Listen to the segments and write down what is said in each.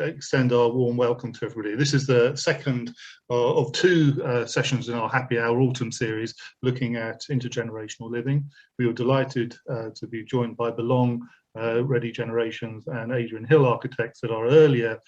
extend our warm welcome to everybody. This is the second of two sessions in our Happy Hour Autumn series looking at intergenerational living. We were delighted to be joined by Belong, Ready Generations and Adrian Hill Architects at our earlier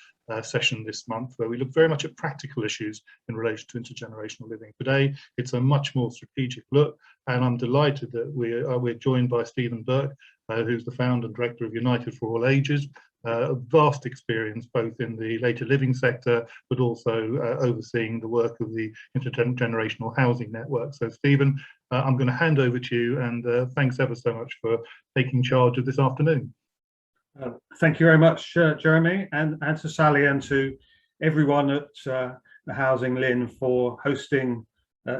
session this month, where we look very much at practical issues in relation to intergenerational living. Today, it's a much more strategic look, and I'm delighted that we're joined by Stephen Burke, who's the founder and director of United for All Ages, a vast experience both in the later living sector, but also overseeing the work of the Intergenerational Housing Network. So Stephen, I'm going to hand over to you, and thanks ever so much for taking charge of this afternoon. Thank you very much, Jeremy, and to Sally and to everyone at the HousingLIN for hosting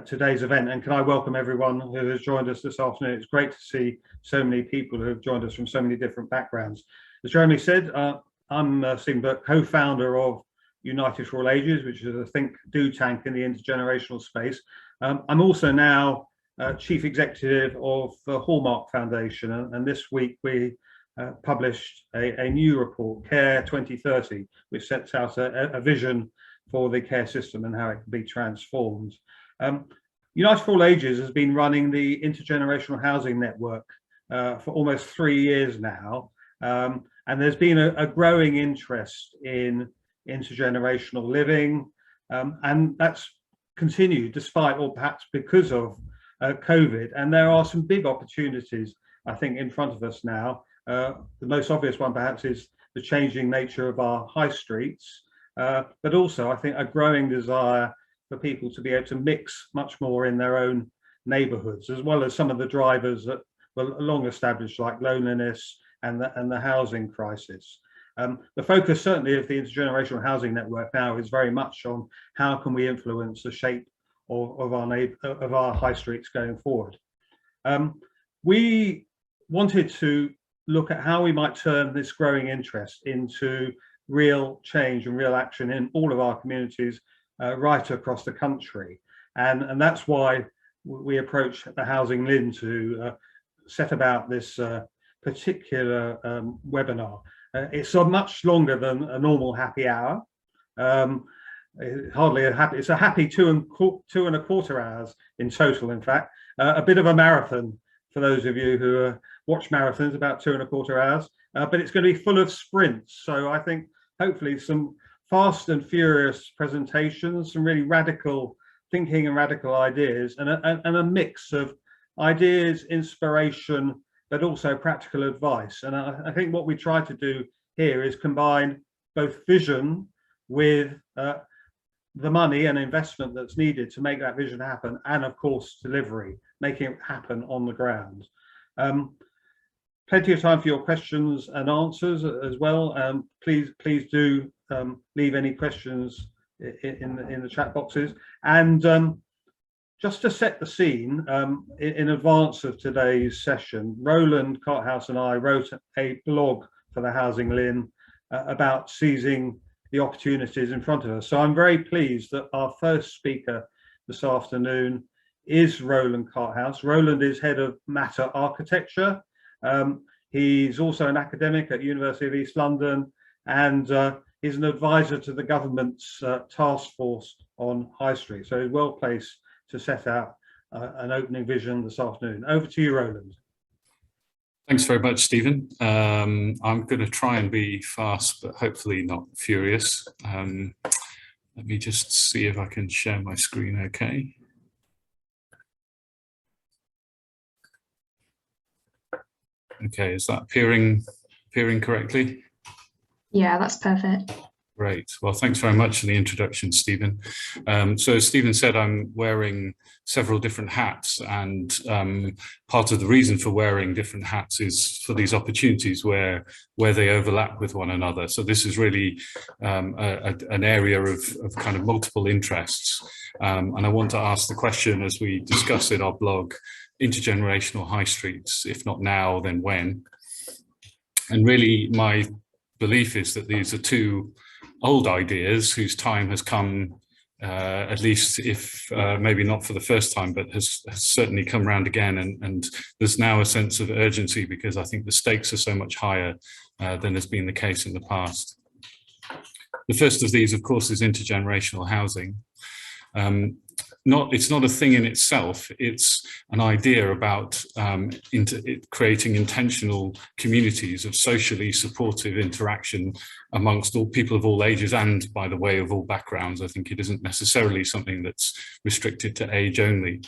today's event. And can I welcome everyone who has joined us this afternoon. It's great to see so many people who have joined us from so many different backgrounds. As Jeremy said, I'm Stephen Burke, co-founder of United for All Ages, which is a think-do tank in the intergenerational space. I'm also now Chief Executive of the Hallmark Foundation, and this week we published a new report, Care 2030, which sets out a vision for the care system and how it can be transformed. United for All Ages has been running the Intergenerational Housing Network for almost 3 years now. And there's been a growing interest in intergenerational living, and that's continued despite, or perhaps because of, COVID. And there are some big opportunities, I think, in front of us now. The most obvious one perhaps is the changing nature of our high streets, but also I think a growing desire for people to be able to mix much more in their own neighbourhoods, as well as some of the drivers that were long established, like loneliness and the housing crisis. The focus certainly of the Intergenerational Housing Network now is very much on how can we influence the shape of our high streets going forward. We wanted to look at how we might turn this growing interest into real change and real action in all of our communities right across the country. And that's why we approached the HousingLIN to set about this particular webinar. It's much longer than a normal happy hour. Hardly a happy, it's a happy 2.25 hours in total, in fact. A bit of a marathon for those of you who watch marathons, about 2.25 hours, but it's going to be full of sprints. So I think hopefully some fast and furious presentations, some really radical thinking and radical ideas, and a mix of ideas, inspiration, but also practical advice. And I think what we try to do here is combine both vision with the money and investment that's needed to make that vision happen, and of course delivery, making it happen on the ground. Plenty of time for your questions and answers as well. Please do leave any questions in the chat boxes. And just to set the scene, in advance of today's session, Roland Carthouse and I wrote a blog for the HousingLIN about seizing the opportunities in front of us. So I'm very pleased that our first speaker this afternoon is Roland Carthouse. Roland is head of Matter Architecture. He's also an academic at University of East London, and is an advisor to the government's task force on High Street. So he's well placed to set out an opening vision this afternoon. Over to you, Roland. Thanks very much, Stephen. I'm going to try and be fast, but hopefully not furious. Let me just see if I can share my screen okay. Okay, is that appearing correctly? Yeah, that's perfect. Great. Well, thanks very much for the introduction, Stephen. So as Stephen said, I'm wearing several different hats, and part of the reason for wearing different hats is for these opportunities where they overlap with one another. So this is really an area of kind of multiple interests. And I want to ask the question, as we discuss in our blog, intergenerational high streets, if not now, then when? And really my belief is that these are two old ideas whose time has come, at least if maybe not for the first time, but has certainly come round again. And there's now a sense of urgency because I think the stakes are so much higher than has been the case in the past. The first of these, of course, is intergenerational housing. It's not a thing in itself, it's an idea about creating intentional communities of socially supportive interaction amongst all people of all ages and, by the way, of all backgrounds. I think it isn't necessarily something that's restricted to age only.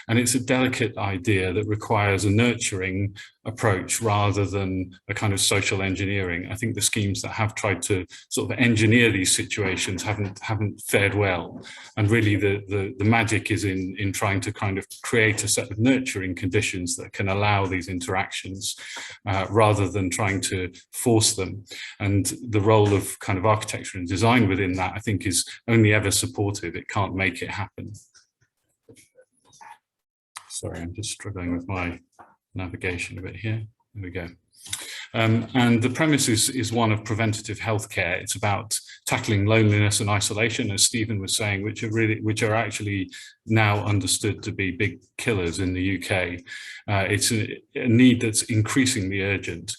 And it's a delicate idea that requires a nurturing approach rather than a kind of social engineering. I think the schemes that have tried to sort of engineer these situations haven't fared well. And really the magic is in trying to kind of create a set of nurturing conditions that can allow these interactions rather than trying to force them. And the role of kind of architecture and design within that, I think, is only ever supportive. It can't make it happen. Sorry, I'm just struggling with my navigation a bit here. There we go. And the premise is one of preventative healthcare. It's about tackling loneliness and isolation, as Stephen was saying, which are actually now understood to be big killers in the UK. It's a need that's increasingly urgent.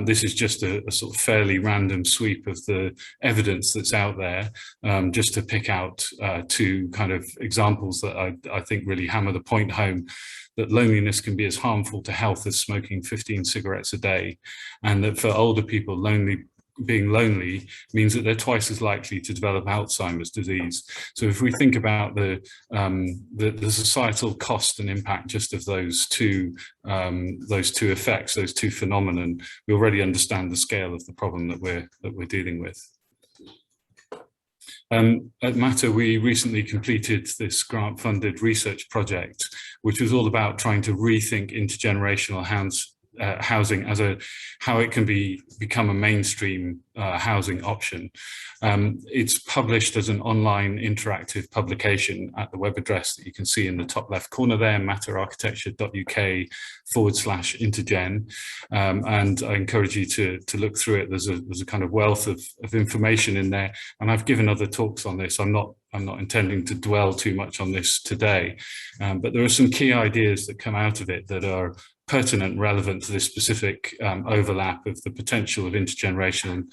This is just a sort of fairly random sweep of the evidence that's out there, just to pick out two kind of examples that I think really hammer the point home, that loneliness can be as harmful to health as smoking 15 cigarettes a day, and that for older people, being lonely means that they're twice as likely to develop Alzheimer's disease. So if we think about the societal cost and impact just of those two effects, those two phenomena, we already understand the scale of the problem that we're dealing with. At Matter, we recently completed this grant-funded research project, which was all about trying to rethink intergenerational housing as how it can become a mainstream housing option. It's published as an online interactive publication at the web address that you can see in the top left corner there, matterarchitecture.uk/intergen. And I encourage you to look through it. There's a kind of wealth of information in there. And I've given other talks on this. I'm not intending to dwell too much on this today, but there are some key ideas that come out of it that are pertinent, relevant to this specific overlap of the potential of intergenerational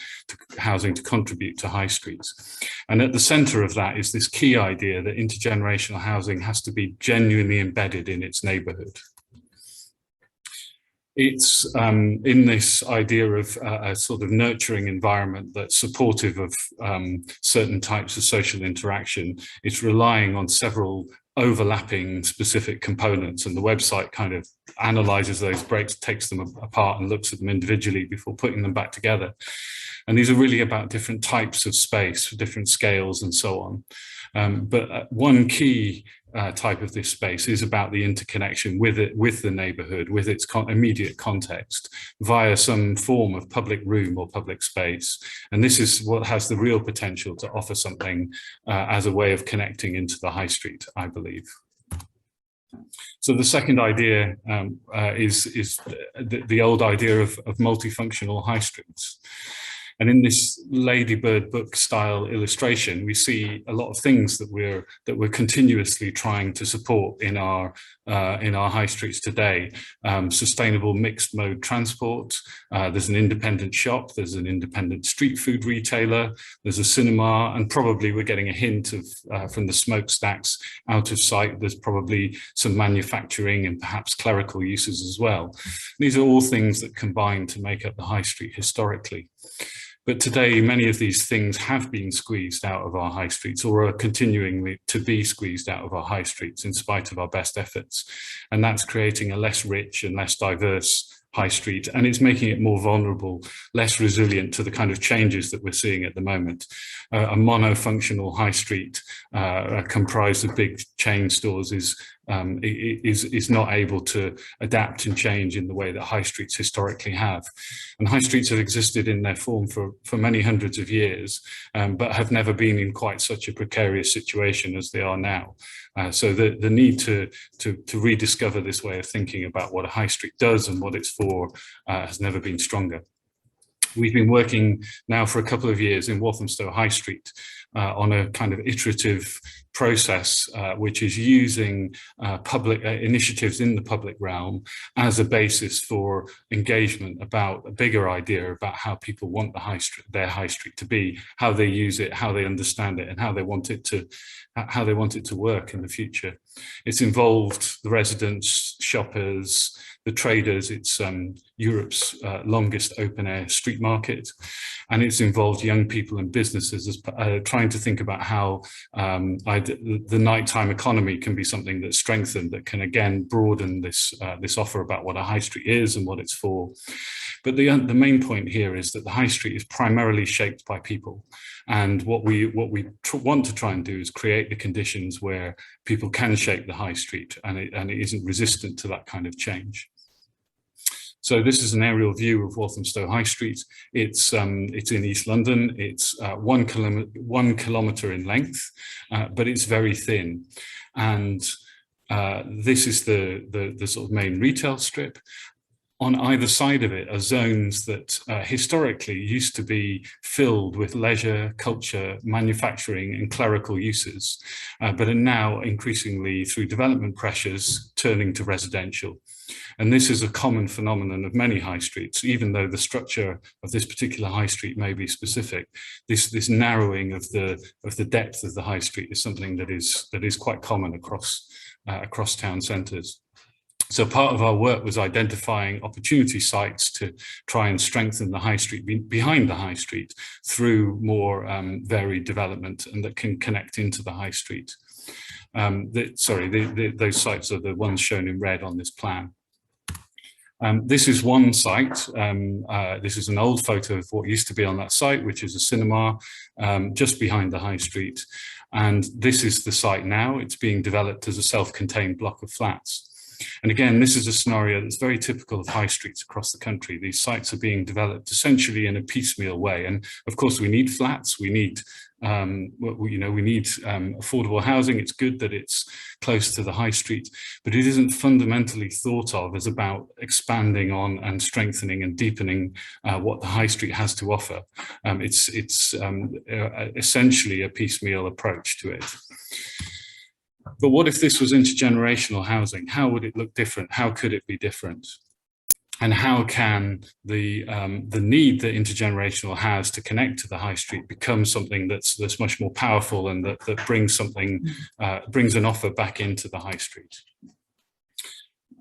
housing to contribute to high streets. And at the centre of that is this key idea that intergenerational housing has to be genuinely embedded in its neighbourhood. It's in this idea of a sort of nurturing environment that's supportive of certain types of social interaction. It's relying on several overlapping specific components, and the website kind of analyzes those, takes them apart and looks at them individually before putting them back together. And these are really about different types of space for different scales and so on. But one key type of this space is about the interconnection with the neighbourhood, with its immediate context, via some form of public room or public space. And this is what has the real potential to offer something as a way of connecting into the high street, I believe. So the second idea is the old idea of multifunctional high streets. And in this Ladybird book style illustration, we see a lot of things that we're continuously trying to support in our high streets today. Sustainable mixed mode transport. There's an independent shop. There's an independent street food retailer. There's a cinema, and probably we're getting a hint of from the smokestacks out of sight. There's probably some manufacturing and perhaps clerical uses as well. These are all things that combine to make up the high street historically. But today, many of these things have been squeezed out of our high streets, or are continuing to be squeezed out of our high streets in spite of our best efforts. And that's creating a less rich and less diverse high street, and it's making it more vulnerable, less resilient to the kind of changes that we're seeing at the moment. A monofunctional high street comprised of big chain stores is not able to adapt and change in the way that high streets historically have. And high streets have existed in their form for many hundreds of years, but have never been in quite such a precarious situation as they are now. So the need to rediscover this way of thinking about what a high street does and what it's for has never been stronger. We've been working now for a couple of years in Walthamstow High Street on a kind of iterative process which is using public initiatives in the public realm as a basis for engagement about a bigger idea about how people want their high street to be, how they use it, how they understand it, and how they want it to work in the future. It's involved the residents, shoppers, the traders. It's Europe's longest open-air street market, and it's involved young people and businesses as trying to think about how the nighttime economy can be something that's strengthened, that can again broaden this offer about what a high street is and what it's for. But the main point here is that the high street is primarily shaped by people, and what we want to try and do is create the conditions where people can shape the high street, and it isn't resistant to that kind of change. So this is an aerial view of Walthamstow High Street. It's in East London. It's 1 kilometre in length, but it's very thin. And this is the sort of main retail strip. On either side of it are zones that historically used to be filled with leisure, culture, manufacturing and clerical uses, but are now increasingly, through development pressures, turning to residential. And this is a common phenomenon of many high streets, even though the structure of this particular high street may be specific. This narrowing of the depth of the high street is something that is quite common across town centres. So part of our work was identifying opportunity sites to try and strengthen the high street behind the high street through more varied development, and that can connect into the high street. Those sites are the ones shown in red on this plan. This is one site. This is an old photo of what used to be on that site, which is a cinema just behind the high street. And this is the site now. It's being developed as a self-contained block of flats. And again, this is a scenario that's very typical of high streets across the country. These sites are being developed essentially in a piecemeal way. And of course, we need flats. We need, affordable housing. It's good that it's close to the high street, but it isn't fundamentally thought of as about expanding on and strengthening and deepening what the high street has to offer. It's essentially a piecemeal approach to it. But what if this was intergenerational housing? How would it look different? How could it be different? And how can the need that intergenerational has to connect to the high street become something that's much more powerful, and that brings something, brings an offer back into the high street?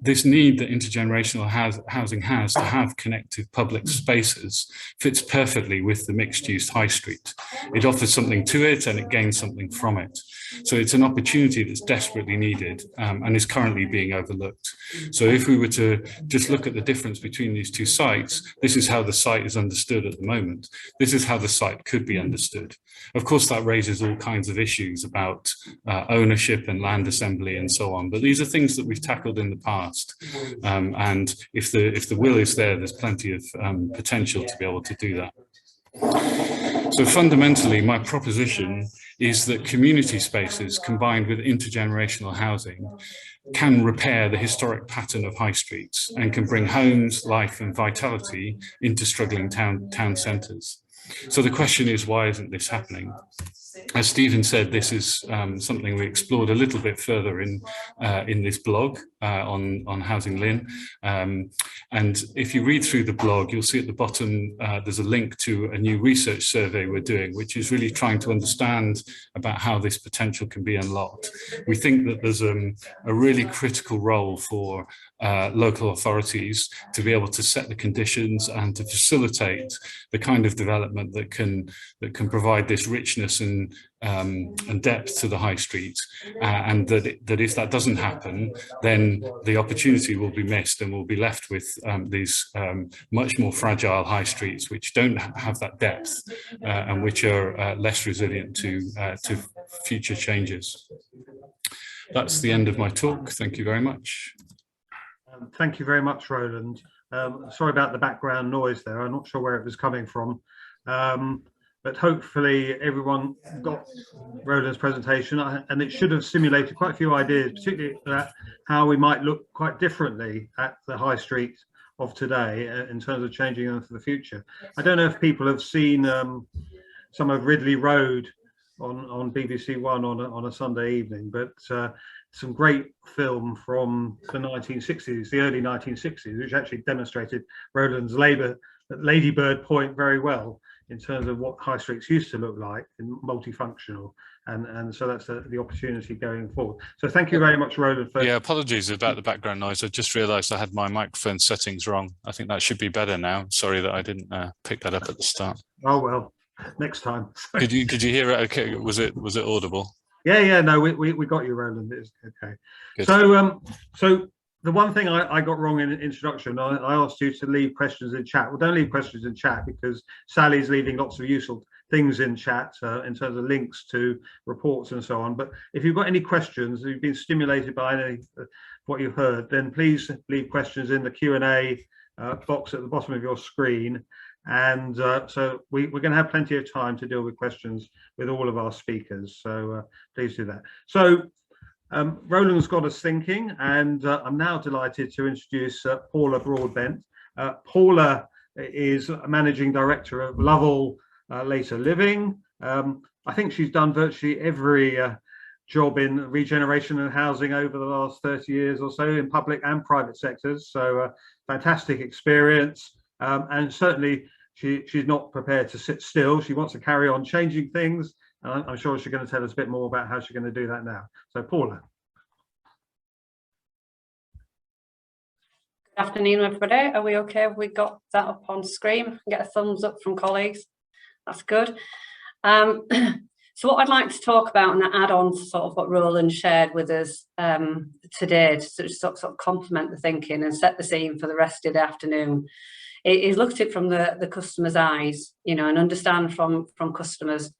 This need that intergenerational housing has to have connected public spaces fits perfectly with the mixed-use high street. It offers something to it and it gains something from it. So it's an opportunity that's desperately needed and is currently being overlooked. So if we were to just look at the difference between these two sites, this is how the site is understood at the moment. This is how the site could be understood. Of course, that raises all kinds of issues about ownership and land assembly and so on, but these are things that we've tackled in the past. And if the will is there, there's plenty of potential to be able to do that. So fundamentally, my proposition is that community spaces combined with intergenerational housing can repair the historic pattern of high streets and can bring homes, life and vitality into struggling town centres. So the question is, why isn't this happening? As Stephen said, this is something we explored a little bit further in this blog on HousingLIN. And if you read through the blog, you'll see at the bottom there's a link to a new research survey we're doing, which is really trying to understand about how this potential can be unlocked. We think that there's a really critical role for local authorities to be able to set the conditions and to facilitate the kind of development that can provide this richness and depth to the high street, and that if that doesn't happen, then the opportunity will be missed, and we'll be left with these much more fragile high streets which don't have that depth and which are less resilient to future changes. That's the end of my talk. Thank you very much. Thank you very much, Roland. Sorry about the background noise there. I'm not sure where it was coming from. But hopefully everyone got Roland's presentation, and it should have simulated quite a few ideas, particularly about how we might look quite differently at the high street of today in terms of changing them for the future. I don't know if people have seen some of Ridley Road on BBC One on a Sunday evening, but some great film from the 1960s, the early 1960s, which actually demonstrated Roland's Ladybird point very well in terms of what high streets used to look like in multifunctional, and so that's the opportunity going forward. So thank you very much, Roland. Yeah, apologies about the background noise. I just realised I had my microphone settings wrong. I think that should be better now. Sorry that I didn't pick that up at the start. Oh well, next time. Could you hear it? Okay, was it audible? Yeah, no, we got you, Roland. It's okay. Good. So the one thing I got wrong in the introduction, I asked you to leave questions in chat. Well, don't leave questions in chat because Sally's leaving lots of useful things in chat in terms of links to reports and so on. But if you've got any questions, you've been stimulated by what you've heard, then please leave questions in the Q&A box at the bottom of your screen. And so we're going to have plenty of time to deal with questions with all of our speakers. So please do that. So Roland's got us thinking, and I'm now delighted to introduce Paula Broadbent. Paula is Managing Director of Lovell Later Living. I think she's done virtually every job in regeneration and housing over the last 30 years or so in public and private sectors. So fantastic experience, and certainly she's not prepared to sit still. She wants to carry on changing things. And I'm sure she's going to tell us a bit more about how she's going to do that now. So, Paula. Good afternoon, everybody. Are we okay? Have we got that up on screen? Get a thumbs up from colleagues. That's good. So what I'd like to talk about and add on to sort of what Roland shared with us today to sort of complement the thinking and set the scene for the rest of the afternoon is look at it from the customer's eyes, and understand from customers,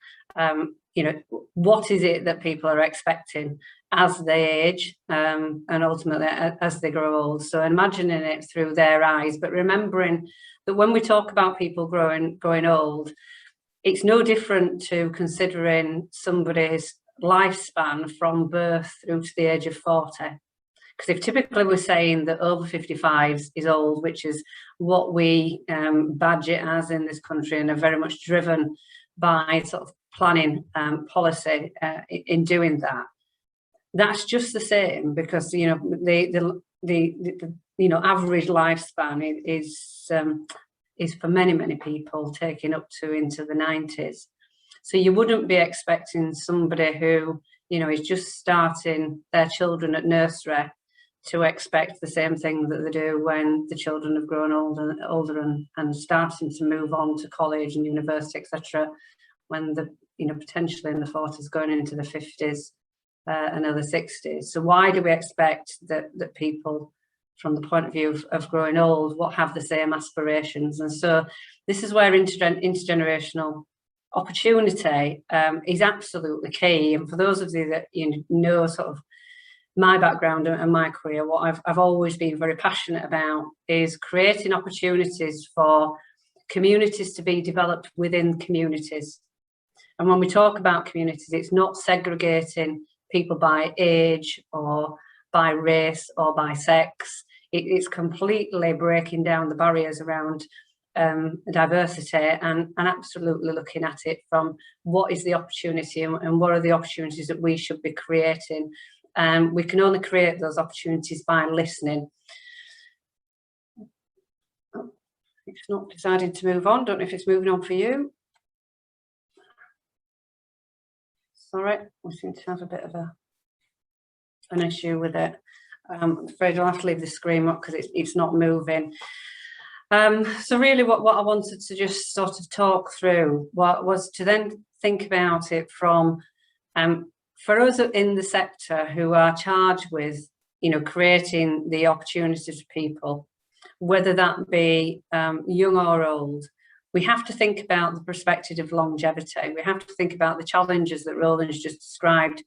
what is it that people are expecting as they age and ultimately as they grow old. So imagining it through their eyes, but remembering that when we talk about people growing old, it's no different to considering somebody's lifespan from birth through to the age of 40. Because if typically we're saying that over 55 is old, which is what we badge it as in this country and are very much driven by sort of planning policy in doing that, that's just the same because the average lifespan is for many people taking up to into the 90s. So you wouldn't be expecting somebody who is just starting their children at nursery to expect the same thing that they do when the children have grown older and starting to move on to college and university, etc. When the potentially in the 40s going into the 50s and other 60s. So why do we expect that people from the point of view of growing old what have the same aspirations? And so this is where intergenerational opportunity is absolutely key. And for those of you that know sort of my background and my career, what I've always been very passionate about is creating opportunities for communities to be developed within communities. And when we talk about communities, it's not segregating people by age or by race or by sex. It's completely breaking down the barriers around diversity and absolutely looking at it from what is the opportunity and what are the opportunities that we should be creating. We can only create those opportunities by listening. It's not decided to move on. Don't know if it's moving on for you. Sorry, we seem to have a bit of an issue with it. I'm afraid I'll have to leave the screen up because it's not moving. So really what I wanted to just sort of talk through was to then think about it from for us in the sector who are charged with creating the opportunities for people, whether that be young or old. We have to think about the perspective of longevity. We have to think about the challenges that Roland's just described,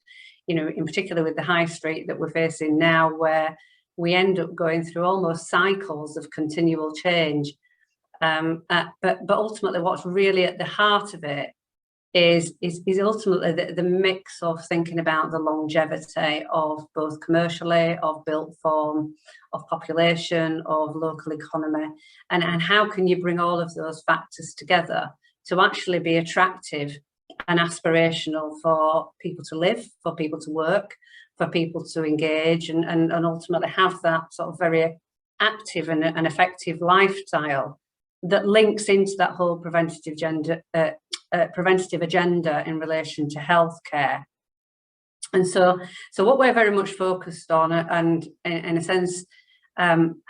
in particular with the high street that we're facing now, where we end up going through almost cycles of continual change. But ultimately what's really at the heart of it is ultimately the mix of thinking about the longevity of both commercially, of built form, of population, of local economy, and how can you bring all of those factors together to actually be attractive and aspirational for people to live, for people to work, for people to engage, and ultimately have that sort of very active and effective lifestyle that links into that whole preventative agenda in relation to healthcare. And so what we're very much focused on, and in a sense, I'm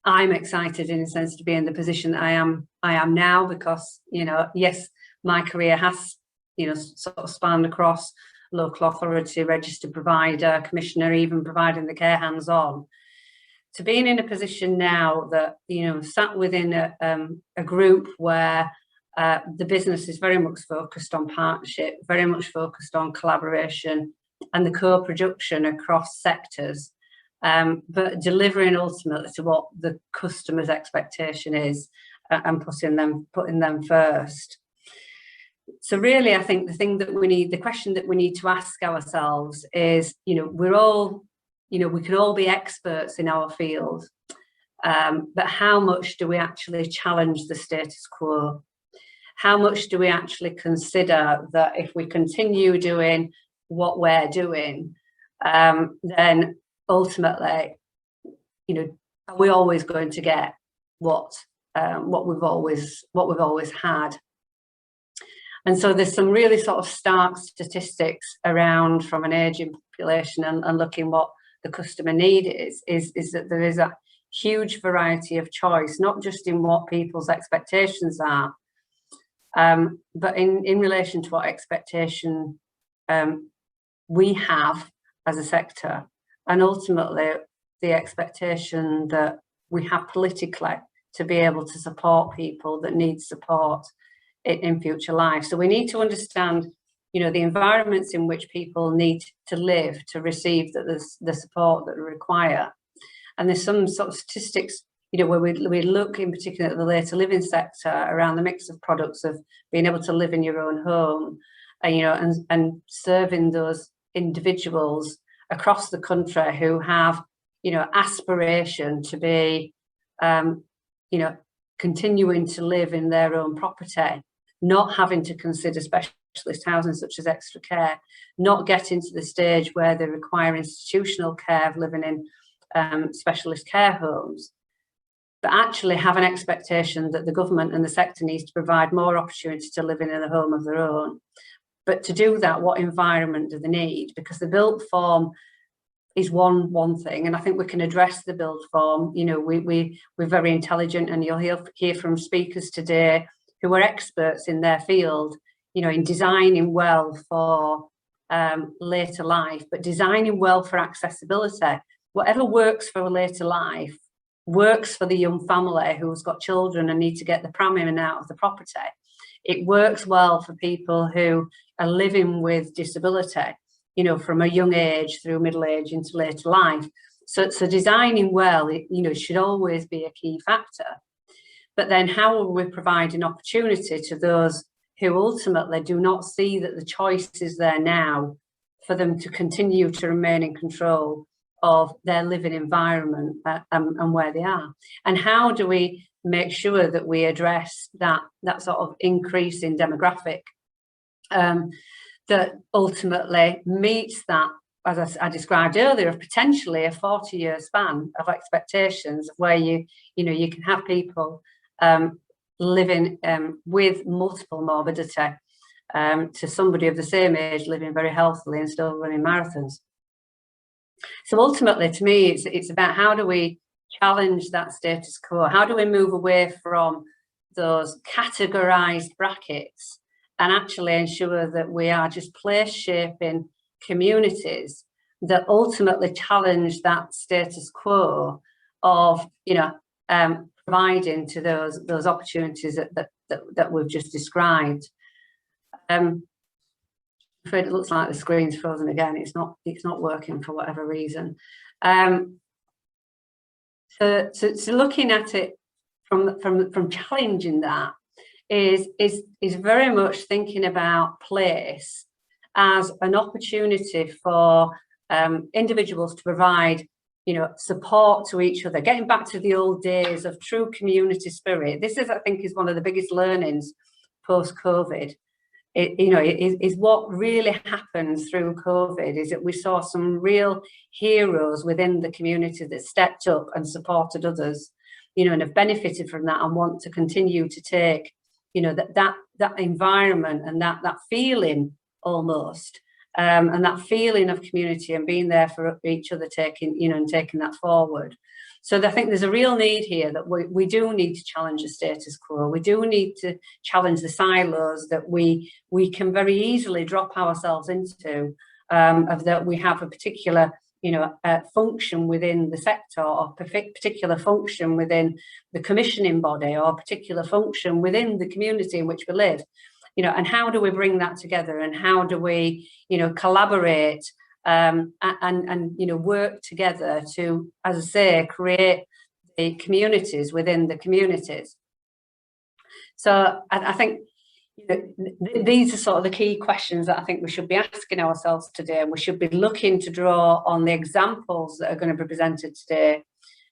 excited in a sense to be in the position that I am now, because, you know, yes, my career has, you know, sort of spanned across local authority, registered provider, commissioner, even providing the care hands-on, to being in a position now that, you know, sat within a group where the business is very much focused on partnership, very much focused on collaboration and the co-production across sectors, but delivering ultimately to what the customer's expectation is, and putting them first. So really, I think the question that we need to ask ourselves is, you know, we're all, you know, we can all be experts in our field, but how much do we actually challenge the status quo? How much do we actually consider that if we continue doing what we're doing, then ultimately, you know, are we always going to get what we've always had? And so there's some really sort of stark statistics around from an ageing population and looking what the customer need is that there is a huge variety of choice, not just in what people's expectations are, but in relation to what expectation we have as a sector, and ultimately the expectation that we have politically to be able to support people that need support in future life. So we need to understand, you know, the environments in which people need to live to receive the support that they require. And there's some sort of statistics, you know, where we look in particular at the later living sector around the mix of products of being able to live in your own home, you know, and serving those individuals across the country who have, you know, aspiration to be, you know, continuing to live in their own property, not having to consider specialist housing such as extra care, not getting to the stage where they require institutional care of living in specialist care homes, but actually have an expectation that the government and the sector needs to provide more opportunity to live in a home of their own. But to do that, what environment do they need? Because the built form is one thing, and I think we can address the build form. You know, we're very intelligent, and you'll hear from speakers today who are experts in their field, you know, in designing well for later life, but designing well for accessibility. Whatever works for a later life works for the young family who's got children and need to get the pram in and out of the property. It works well for people who are living with disability, you know, from a young age through middle age into later life. So designing well, you know, should always be a key factor. But then how will we provide an opportunity to those who ultimately do not see that the choice is there now for them to continue to remain in control of their living environment and where they are? And how do we make sure that we address that sort of increase in demographic that ultimately meets that, as I described earlier, of potentially a 40-year span of expectations of where you can have people living with multiple morbidity to somebody of the same age living very healthily and still running marathons. So ultimately, to me, it's about how do we challenge that status quo? How do we move away from those categorized brackets and actually ensure that we are just place shaping communities that ultimately challenge that status quo of, you know, providing to those opportunities that we've just described. I'm afraid it looks like the screen's frozen again. It's not working for whatever reason. So looking at it from challenging that is very much thinking about place as an opportunity for individuals to provide, you know, support to each other, getting back to the old days of true community spirit. This is, I think, is one of the biggest learnings post-COVID, is what really happened through COVID, is that we saw some real heroes within the community that stepped up and supported others, and have benefited from that and want to continue to take, that environment and that feeling almost, and that feeling of community and being there for each other, taking that forward. So I think there's a real need here that we do need to challenge the status quo. We do need to challenge the silos that we can very easily drop ourselves into, of that we have a particular function within the sector, or particular function within the commissioning body, or a particular function within the community in which we live. And how do we bring that together, and how do we collaborate and work together to, as I say, create the communities within the communities. So I think these are sort of the key questions that I think we should be asking ourselves today, and we should be looking to draw on the examples that are going to be presented today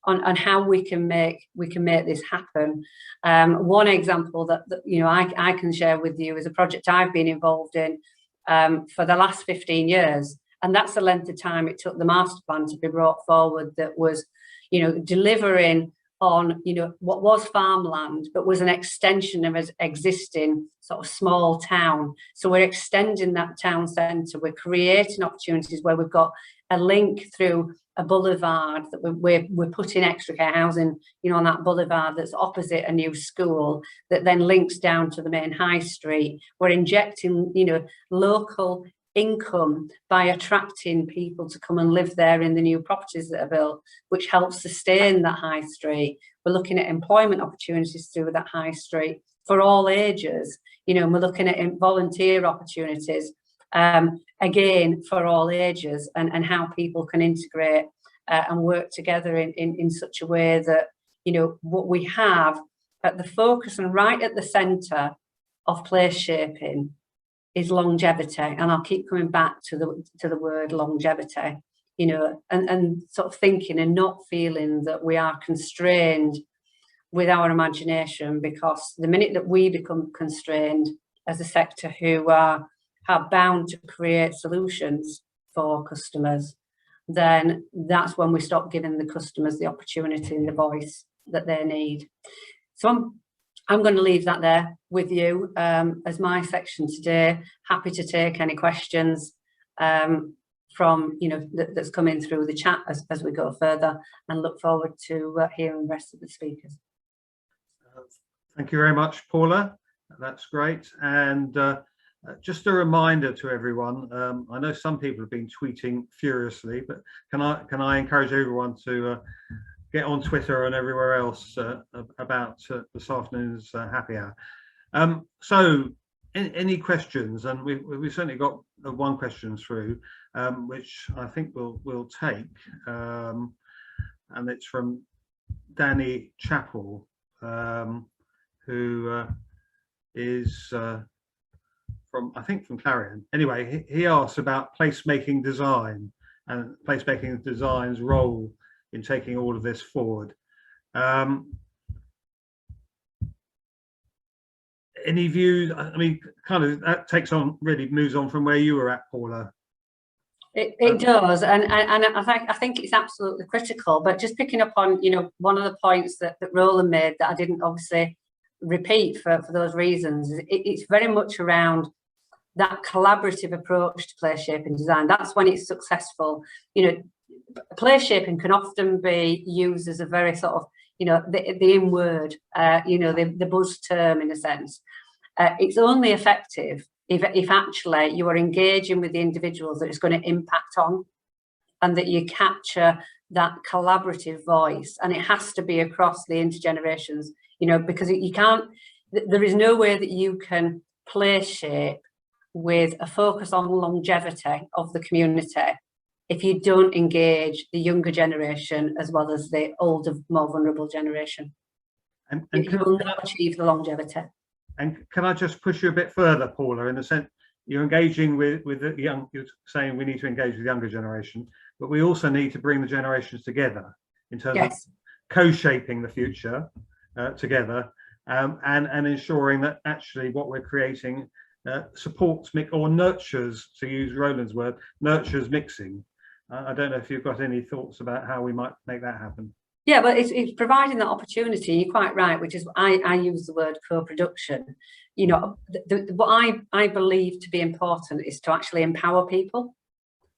on how we can make this happen. One example that I can share with you is a project I've been involved in for the last 15 years. And that's the length of time it took the master plan to be brought forward, that was, delivering on, what was farmland, but was an extension of an existing sort of small town. So we're extending that town centre. We're creating opportunities where we've got a link through a boulevard, that we're putting extra care housing, on that boulevard that's opposite a new school, that then links down to the main high street. We're injecting, local income by attracting people to come and live there in the new properties that are built, which helps sustain that high street. We're looking at employment opportunities through that high street for all ages, and we're looking at volunteer opportunities, again, for all ages, and how people can integrate and work together in such a way that, what we have at the focus and right at the centre of place shaping is longevity. And I'll keep coming back to the word longevity, and sort of thinking and not feeling that we are constrained with our imagination, because the minute that we become constrained as a sector who are bound to create solutions for customers, then that's when we stop giving the customers the opportunity and the voice that they need. So I'm going to leave that there with you as my section today. Happy to take any questions from that's coming through the chat as we go further, and look forward to hearing the rest of the speakers. Thank you very much, Paula. That's great. And just a reminder to everyone, I know some people have been tweeting furiously, but can I encourage everyone to get on Twitter and everywhere else about this afternoon's happy hour. So any questions? And we've certainly got one question through, which I think we'll take, and it's from Danny Chappell, who is from Clarion. Anyway, he asks about placemaking design and placemaking design's role in taking all of this forward. Any views? I mean, kind of that moves on from where you were at, Paula. It does, and I think it's absolutely critical. But just picking up on one of the points that Roland made that I didn't obviously repeat for those reasons, it's very much around that collaborative approach to place shaping design. That's when it's successful. Place shaping can often be used as a very sort of, the in word, the buzz term in a sense. It's only effective if actually you are engaging with the individuals that it's going to impact on, and that you capture that collaborative voice. And it has to be across the intergenerations, because you can't, there is no way that you can place shape with a focus on longevity of the community if you don't engage the younger generation as well as the older, more vulnerable generation. And you will not achieve the longevity. And can I just push you a bit further, Paula, in the sense you're engaging with the young, you're saying we need to engage with the younger generation, but we also need to bring the generations together in terms of co-shaping the future together, and ensuring that actually what we're creating supports or nurtures, to use Roland's word, nurtures mixing. I don't know if you've got any thoughts about how we might make that happen. Yeah, but it's providing that opportunity. You're quite right, which is I use the word co-production. You know, what I believe to be important is to actually empower people.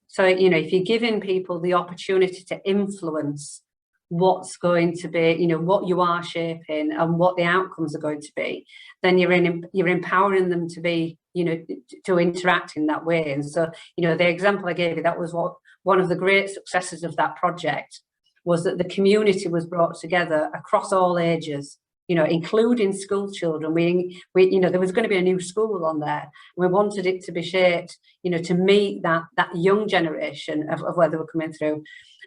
So, you know, if you're giving people the opportunity to influence what's going to be, you know, what you are shaping and what the outcomes are going to be, then you're empowering them to be, you know, to interact in that way. And so, you know, the example I gave you, that was one of the great successes of that project, was that the community was brought together across all ages, you know, including school children. We you know, there was going to be a new school on there. We wanted it to be shaped, you know, to meet that young generation of where they were coming through.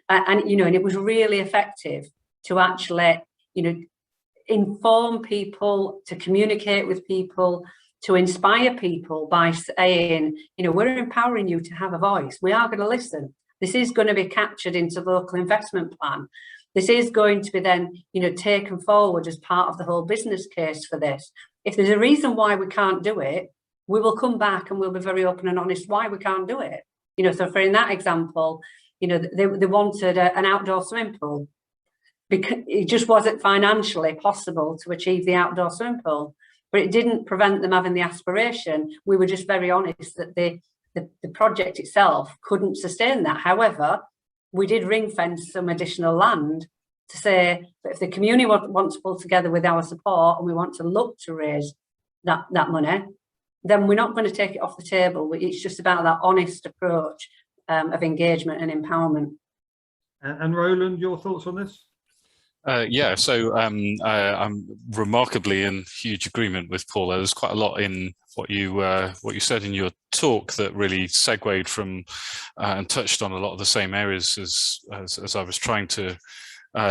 And, you know, and it was really effective to actually, you know, inform people, to communicate with people, to inspire people by saying, you know, we're empowering you to have a voice. We are going to listen. This is going to be captured into the local investment plan. This is going to be then, you know, taken forward as part of the whole business case for this. If there's a reason why we can't do it, we will come back and we'll be very open and honest why we can't do it. You know, so for in that example, you know, they wanted an outdoor swimming pool because it just wasn't financially possible to achieve the outdoor swimming pool, but it didn't prevent them having the aspiration. We were just very honest that the project itself couldn't sustain that. However, we did ring fence some additional land to say that if the community wants to pull together with our support and we want to look to raise that money, then we're not going to take it off the table. It's just about that honest approach of engagement and empowerment. And Roland, your thoughts on this? Yeah, so I'm remarkably in huge agreement with Paula. There's quite a lot in what you said in your talk that really segued from and touched on a lot of the same areas as I was trying to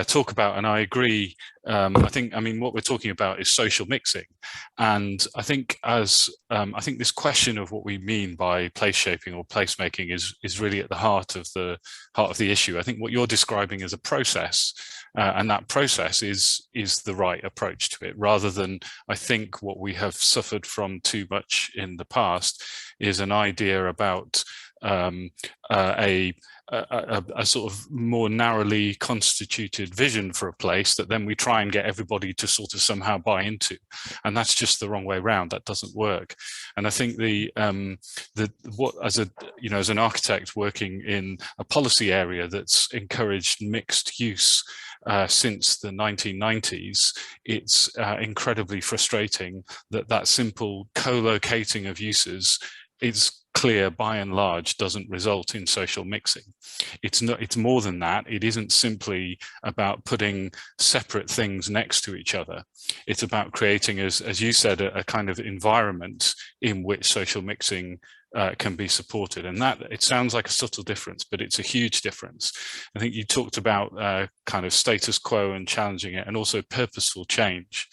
talk about, and I agree. I mean, what we're talking about is social mixing, and I think this question of what we mean by place shaping or placemaking is really at the heart of the issue. I think what you're describing is a process, and that process is the right approach to it, rather than, I think, what we have suffered from too much in the past is an idea about a sort of more narrowly constituted vision for a place that then we try and get everybody to sort of somehow buy into, and that's just the wrong way around. That doesn't work. And I think as an architect working in a policy area that's encouraged mixed use since the 1990s, it's incredibly frustrating that simple co-locating of uses is clear by and large doesn't result in social mixing. It's more than that. It isn't simply about putting separate things next to each other. It's about creating, as you said, a kind of environment in which social mixing can be supported. And that, it sounds like a subtle difference, but it's a huge difference. I think you talked about kind of status quo and challenging it, and also purposeful change.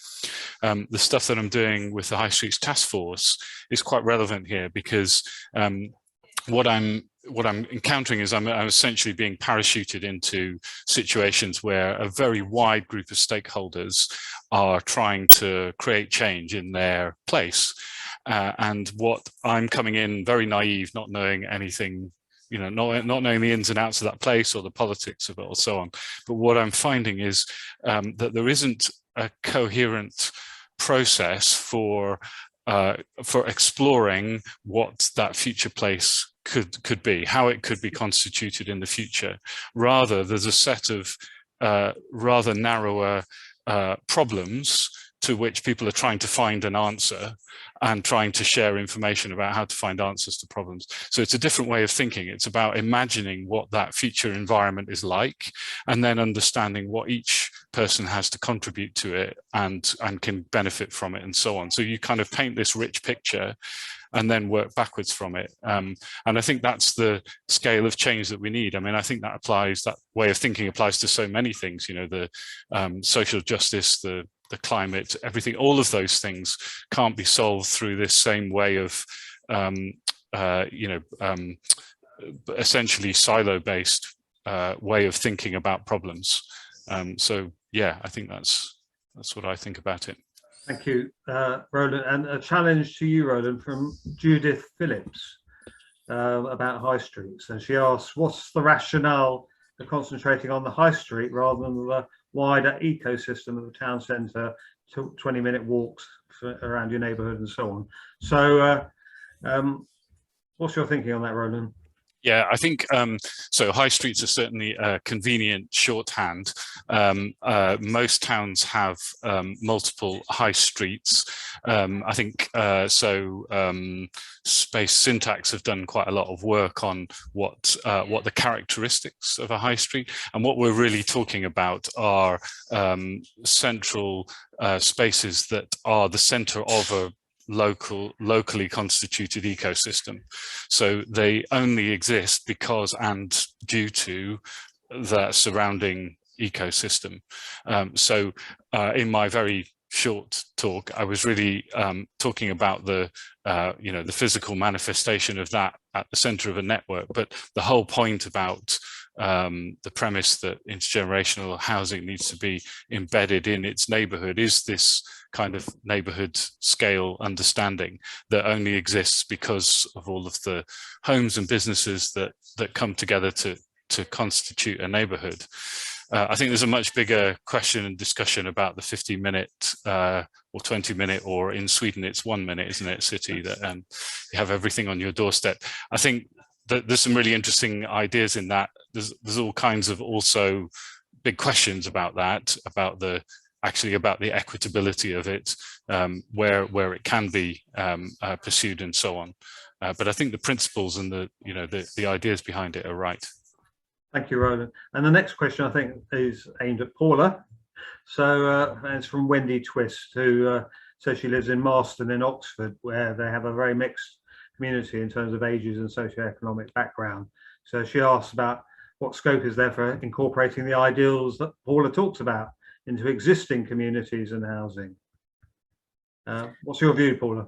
The stuff that I'm doing with the High Streets Task Force is quite relevant here, because what I'm encountering is I'm essentially being parachuted into situations where a very wide group of stakeholders are trying to create change in their place. And what I'm coming in very naive, not knowing anything, you know, not knowing the ins and outs of that place or the politics of it or so on. But what I'm finding is that there isn't a coherent process for exploring what that future place could be, how it could be constituted in the future. Rather, there's a set of rather narrower problems to which people are trying to find an answer and trying to share information about how to find answers to problems. So it's a different way of thinking. It's about imagining what that future environment is like, and then understanding what each person has to contribute to it and can benefit from it, and so on. So you kind of paint this rich picture and then work backwards from it. And I think that's the scale of change that we need. I mean, I think that way of thinking applies to so many things, you know, the social justice, the climate, everything, all of those things can't be solved through this same way of, essentially silo-based way of thinking about problems. So yeah, I think that's what I think about it. Thank you, Roland. And a challenge to you, Roland, from Judith Phillips about high streets. And she asks, what's the rationale for concentrating on the high street rather than the wider ecosystem of the town centre, 20-minute walks around your neighbourhood and so on? So what's your thinking on that, Roland? Yeah, I think so. High streets are certainly a convenient shorthand. Most towns have multiple high streets. I think Space Syntax have done quite a lot of work on what the characteristics of a high street, and what we're really talking about are central spaces that are the centre of a locally constituted ecosystem. So they only exist because and due to the surrounding ecosystem. In my very short talk, I was really talking about the the physical manifestation of that at the center of a network, but the whole point about the premise that intergenerational housing needs to be embedded in its neighborhood is this kind of neighborhood scale understanding that only exists because of all of the homes and businesses that come together to constitute a neighborhood. I think there's a much bigger question and discussion about the 50-minute or 20-minute, or in Sweden it's 1 minute, isn't it, city, that you have everything on your doorstep. I think that there's some really interesting ideas in that. There's all kinds of also big questions about that, about the equitability of it, where it can be pursued and so on. But I think the principles and the ideas behind it are right. Thank you, Roland. And the next question, I think, is aimed at Paula. So it's from Wendy Twist, who says she lives in Marston in Oxford, where they have a very mixed community in terms of ages and socioeconomic background. So she asks about what scope is there for incorporating the ideals that Paula talks about into existing communities and housing. What's your view, Paula?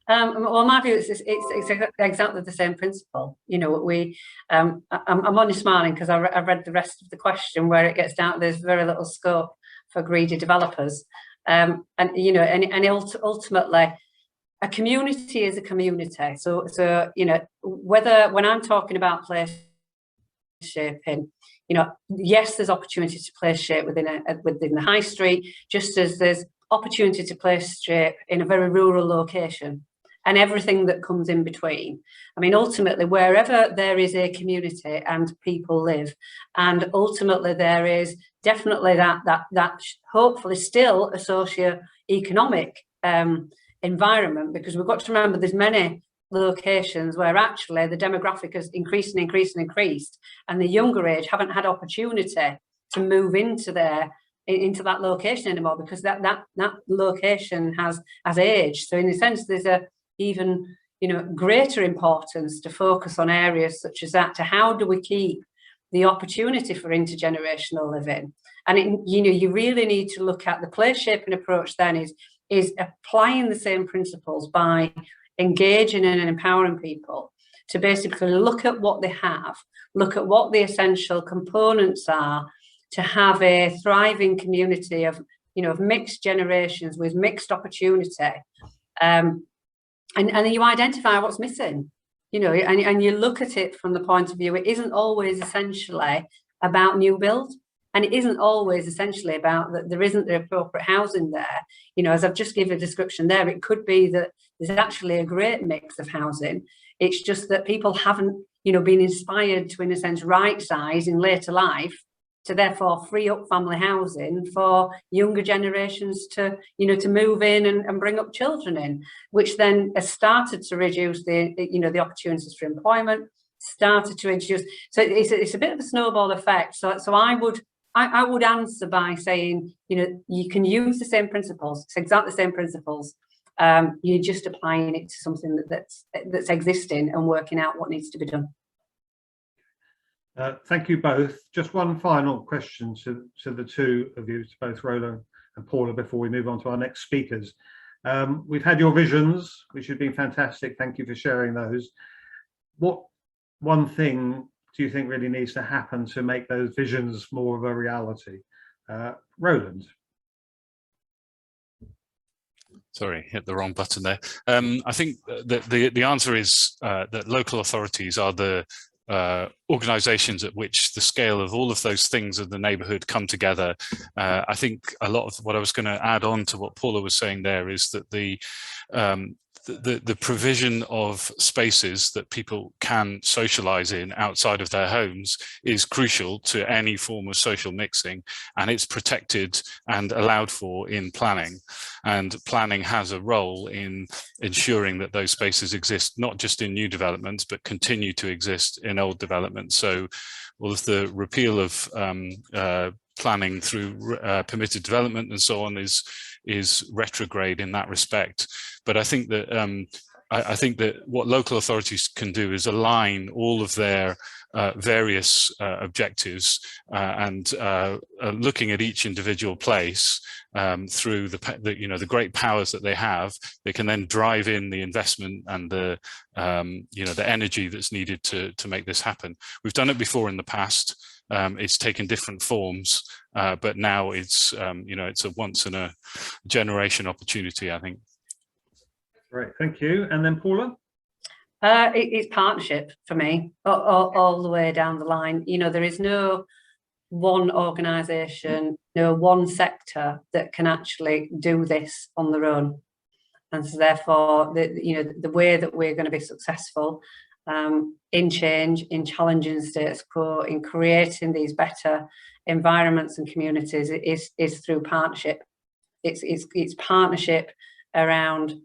Well, my view is it's exactly the same principle. I'm only smiling because I read the rest of the question where it gets down. There's very little scope for greedy developers, and ultimately, a community is a community. So when I'm talking about place shaping, yes, there's opportunity to place shape within the high street, just as there's opportunity to place shape in a very rural location, and everything that comes in between. I mean, ultimately, wherever there is a community and people live, and ultimately there is definitely that hopefully still a socio-economic environment, because we've got to remember there's many locations where actually the demographic has increased, and the younger age haven't had opportunity to move into that location anymore, because that location has aged. So in a sense, there's a even greater importance to focus on areas such as that, to how do we keep the opportunity for intergenerational living. And you really need to look at the place shaping approach then is applying the same principles by engaging and empowering people to basically look at what they have, look at what the essential components are to have a thriving community of mixed generations with mixed opportunity, and then you identify what's missing, and you look at it from the point of view, it isn't always essentially about new build, and it isn't always essentially about that there isn't the appropriate housing there. As I've just given a description there, it could be that there's actually a great mix of housing. It's just that people haven't, been inspired to, in a sense, right size in later life, to therefore free up family housing for younger generations to move in and bring up children in, which then has started to reduce the opportunities for employment, started to introduce. So it's a bit of a snowball effect. So I would answer by saying, you can use the same principles. It's exactly the same principles. You're just applying it to something that's existing and working out what needs to be done. Thank you both. Just one final question to the two of you, to both Roland and Paula, before we move on to our next speakers. We've had your visions, which have been fantastic. Thank you for sharing those. What one thing do you think really needs to happen to make those visions more of a reality? Roland. Sorry, hit the wrong button there. I think that the answer is that local authorities are the organizations at which the scale of all of those things in the neighborhood come together. I think a lot of what I was going to add on to what Paula was saying there is that the provision of spaces that people can socialize in outside of their homes is crucial to any form of social mixing, and it's protected and allowed for in planning. And planning has a role in ensuring that those spaces exist, not just in new developments, but continue to exist in old developments. So all of the repeal of planning through permitted development and so on is retrograde in that respect. But I think that I think that what local authorities can do is align all of their various objectives and looking at each individual place through the great powers that they have. They can then drive in the investment and the the energy that's needed to make this happen. We've done it before in the past. It's taken different forms, but now it's it's a once in a generation opportunity, I think. Great, thank you. And then Paula? It's partnership for me, all the way down the line. There is no one organisation, no one sector that can actually do this on their own. And so therefore, the way that we're going to be successful in change, in challenging the status quo, in creating these better environments and communities is through partnership. It's partnership around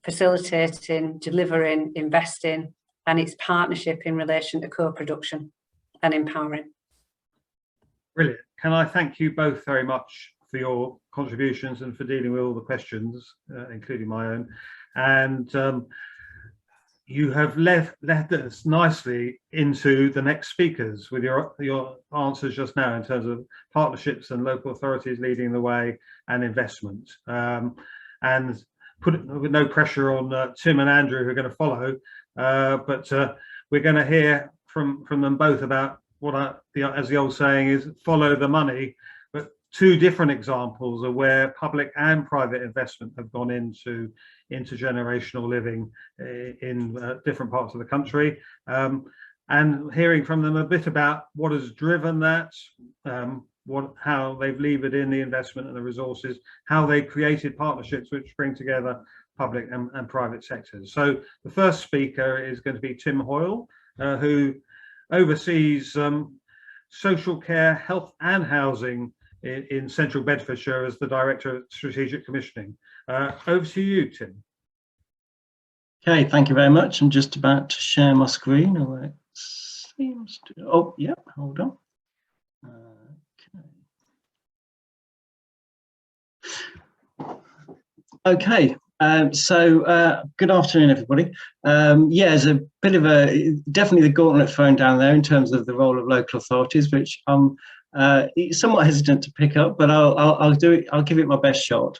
facilitating, delivering, investing, and it's partnership in relation to co-production and empowering. Brilliant. Can I thank you both very much for your contributions and for dealing with all the questions, including my own. And you have led us nicely into the next speakers with your answers just now in terms of partnerships and local authorities leading the way and investment. And put it with no pressure on Tim and Andrew who are going to follow, but we're going to hear from them both about what, as the old saying is, follow the money. But two different examples of where public and private investment have gone into intergenerational living in different parts of the country, and hearing from them a bit about what has driven that, how they've levered in the investment and the resources, how they created partnerships which bring together public and private sectors. So the first speaker is going to be Tim Hoyle, who oversees social care, health and housing in central Bedfordshire as the Director of Strategic Commissioning. Over to you, Tim. Okay, thank you very much. I'm just about to share my screen. Or it seems to. Oh, yeah, hold on. Okay, so good afternoon, everybody. Yeah, there's a bit of definitely the gauntlet thrown down there in terms of the role of local authorities, which I'm somewhat hesitant to pick up, but I'll do it. I'll give it my best shot.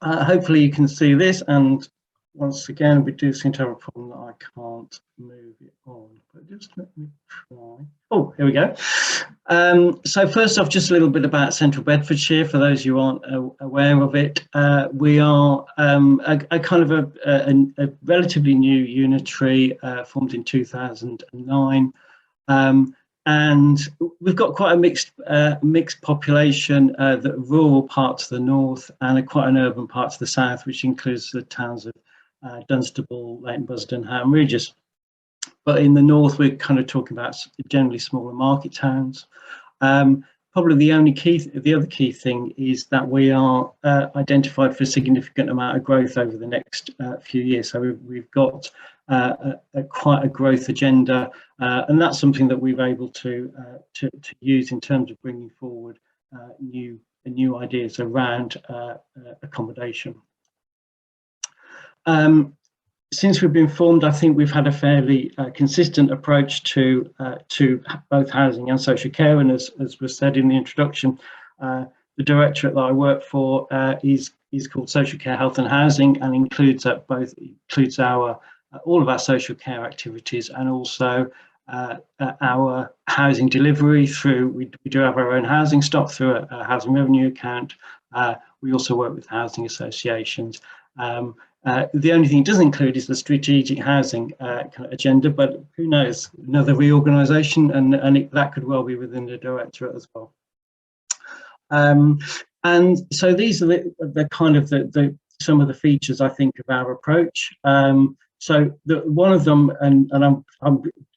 Hopefully you can see this, and once again, we do seem to have a problem that I can't move it on, but just let me try. Oh, here we go. So first off, just a little bit about Central Bedfordshire, for those who aren't aware of it. We are a kind of a relatively new unitary formed in 2009. And we've got quite a mixed population, the rural parts of the north and quite an urban part of the south, which includes the towns of Dunstable, Leighton Buzzard, Ham Regis. But in the north, we're kind of talking about generally smaller market towns. Probably the other key thing is that we are identified for a significant amount of growth over the next few years. So we've got quite a growth agenda, and that's something that we've able to use in terms of bringing forward new ideas around accommodation. Since we've been formed, I think we've had a fairly consistent approach to both housing and social care. And as was said in the introduction, the directorate that I work for is called Social Care, Health and Housing, and includes all of our social care activities and also our housing delivery through. We do have our own housing stock through a housing revenue account. We also work with housing associations. The only thing it doesn't include is the strategic housing kind of agenda, but who knows, another reorganisation, and that could well be within the directorate as well. And so these are the kind of some of the features, I think, of our approach. So one of them, and I'm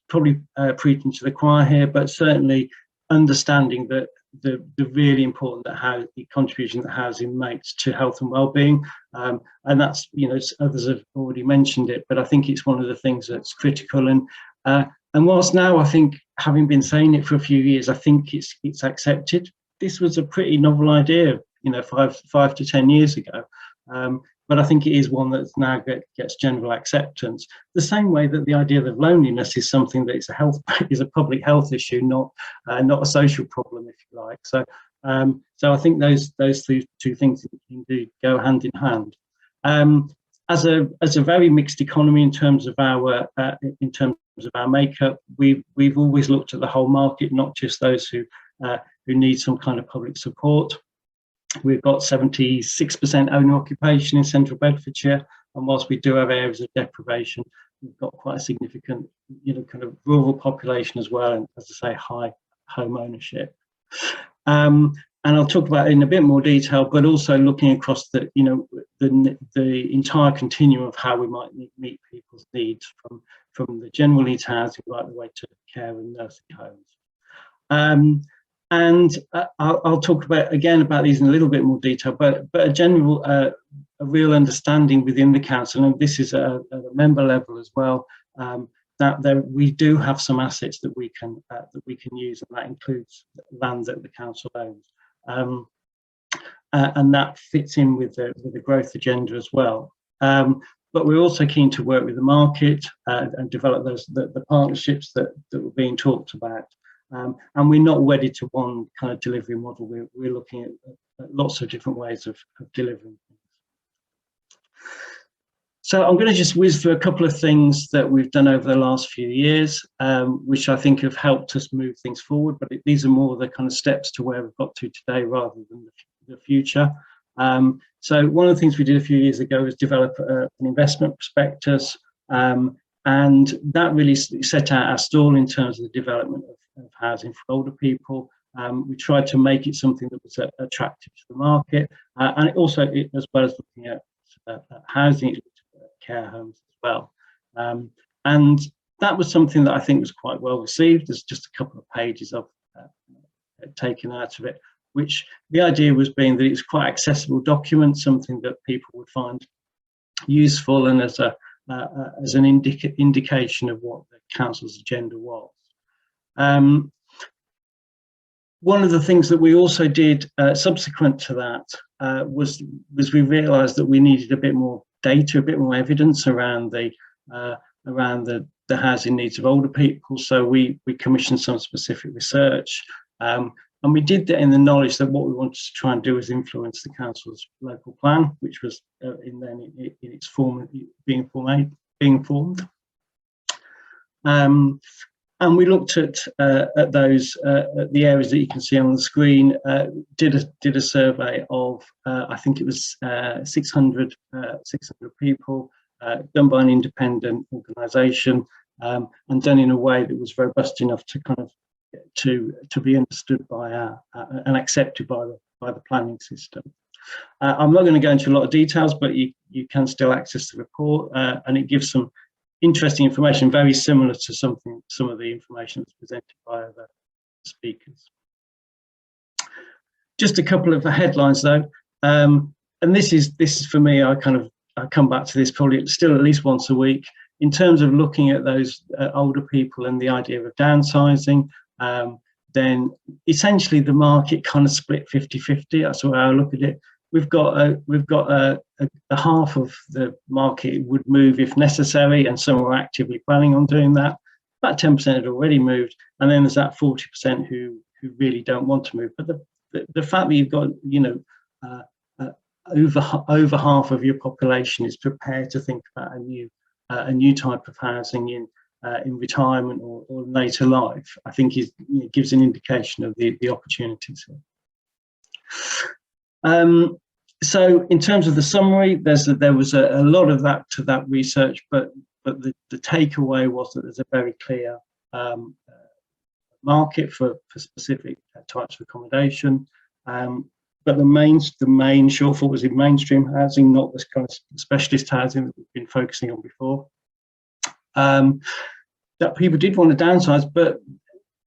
probably preaching to the choir here, but certainly understanding that the really important the contribution that housing makes to health and well-being, and that's, you know, others have already mentioned it, but I think it's one of the things that's critical. And whilst now, I think, having been saying it for a few years, I think it's accepted. This was a pretty novel idea, you know, five to 10 years ago, but I think it is one that now gets general acceptance. The same way that the idea of loneliness is something that is a public health issue, not a social problem, if you like. So I think those two things indeed go hand in hand. As a very mixed economy in terms of our makeup, we've always looked at the whole market, not just those who need some kind of public support. We've got 76% owner occupation in central Bedfordshire, and whilst we do have areas of deprivation, we've got quite a significant, you know, kind of rural population as well, and, as I say, high home ownership. And I'll talk about it in a bit more detail, but also looking across the, you know, the entire continuum of how we might meet people's needs, from the general needs housing right the way to care and nursing homes. And I'll talk about these in a little bit more detail, but a general, a real understanding within the council, and this is at a member level as well, that we do have some assets that we can use, and that includes land that the council owns, and that fits in with the growth agenda as well. But we're also keen to work with the market and develop the partnerships that were being talked about. And we're not wedded to one kind of delivery model. We're looking at lots of different ways of delivering things. So I'm going to just whiz through a couple of things that we've done over the last few years, which I think have helped us move things forward. But these are more the kind of steps to where we've got to today rather than the future. So one of the things we did a few years ago was develop an investment prospectus, and that really set out our stall in terms of the development of housing for older people. We tried to make it something that was attractive to the market, and it also, as well as looking at housing, it looked at care homes as well. And that was something that I think was quite well received. There's just a couple of pages I've taken out of it, which the idea was being that it's quite accessible document, something that people would find useful, and as an indication of what the council's agenda was. One of the things that we also did subsequent to that was we realised that we needed a bit more data, a bit more evidence around the housing needs of older people. So we commissioned some specific research, and we did that in the knowledge that what we wanted to try and do was influence the council's local plan, which was in its form being formed. And we looked at those at the areas that you can see on the screen. Did a survey of I think it was 600 people, done by an independent organisation, and done in a way that was robust enough to kind of to be understood by and accepted by the planning system. I'm not going to go into a lot of details, but you can still access the report, and it gives some interesting information, very similar to some of the information that's presented by other speakers. Just a couple of the headlines though, and this is for me, I come back to this probably still at least once a week, in terms of looking at those older people and the idea of downsizing. Then essentially the market kind of split 50-50. That's the way I look at it. We've got a half of the market would move if necessary, and some are actively planning on doing that. About 10% had already moved, and then there's that 40% who really don't want to move. But the fact that you've got, you know, over half of your population is prepared to think about a new type of housing in retirement or later life, I think gives an indication of the opportunities here. So in terms of the summary, there was a lot of that to that research, but the takeaway was that there's a very clear market for specific types of accommodation. But the main shortfall was in mainstream housing, not this kind of specialist housing that we've been focusing on before. That people did want to downsize, but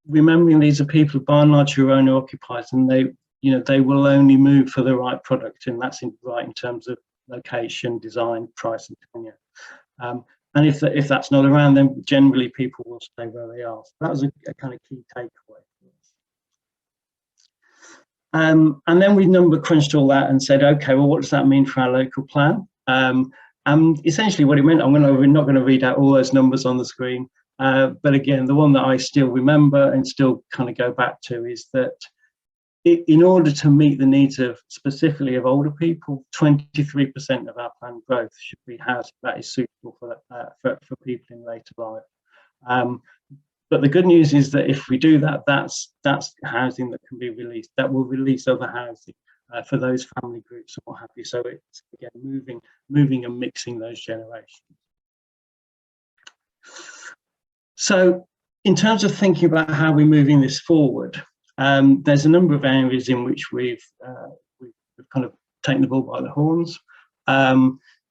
remembering these are people by and large who are owner occupiers, and they will only move for the right product, and that's right in terms of location, design, price, and tenure. And if that's not around, then generally people will stay where they are. So that was a kind of key takeaway for us. And then we number crunched all that and said, okay, well, what does that mean for our local plan? And essentially what it meant, we're not going to read out all those numbers on the screen. But again, the one that I still remember and still kind of go back to is that in order to meet the needs of specifically of older people, 23% of our planned growth should be housing that is suitable for people in later life. But the good news is that if we do that, that's housing that can be released. That will release other housing for those family groups and what have you. So it's again moving and mixing those generations. So in terms of thinking about how we're moving this forward, there's a number of areas in which we've kind of taken the bull by the horns.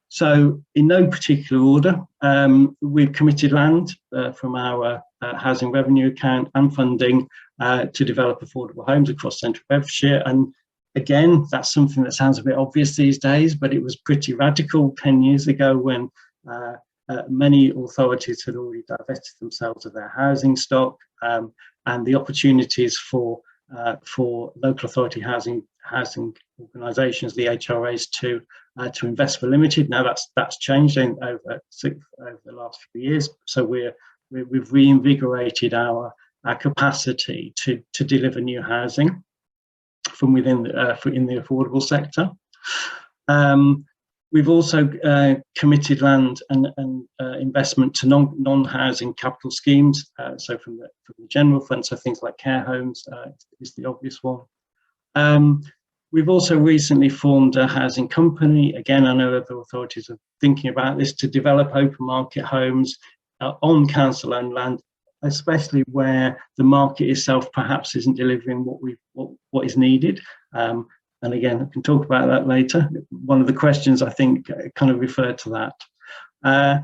So in no particular order, we've committed land from our housing revenue account and funding to develop affordable homes across central Bedfordshire. And again, that's something that sounds a bit obvious these days, but it was pretty radical 10 years ago when many authorities had already divested themselves of their housing stock, and the opportunities for local authority housing organisations, the HRAs, to invest were limited. Now that's changed over the last few years. So we've reinvigorated our capacity to deliver new housing from within in the affordable sector. We've also committed land and investment to non-housing capital schemes. So from the general fund, so things like care homes is the obvious one. We've also recently formed a housing company. Again, I know other authorities are thinking about this, to develop open market homes on council-owned land, especially where the market itself perhaps isn't delivering what is needed. And again, I can talk about that later. One of the questions, I think, kind of referred to that.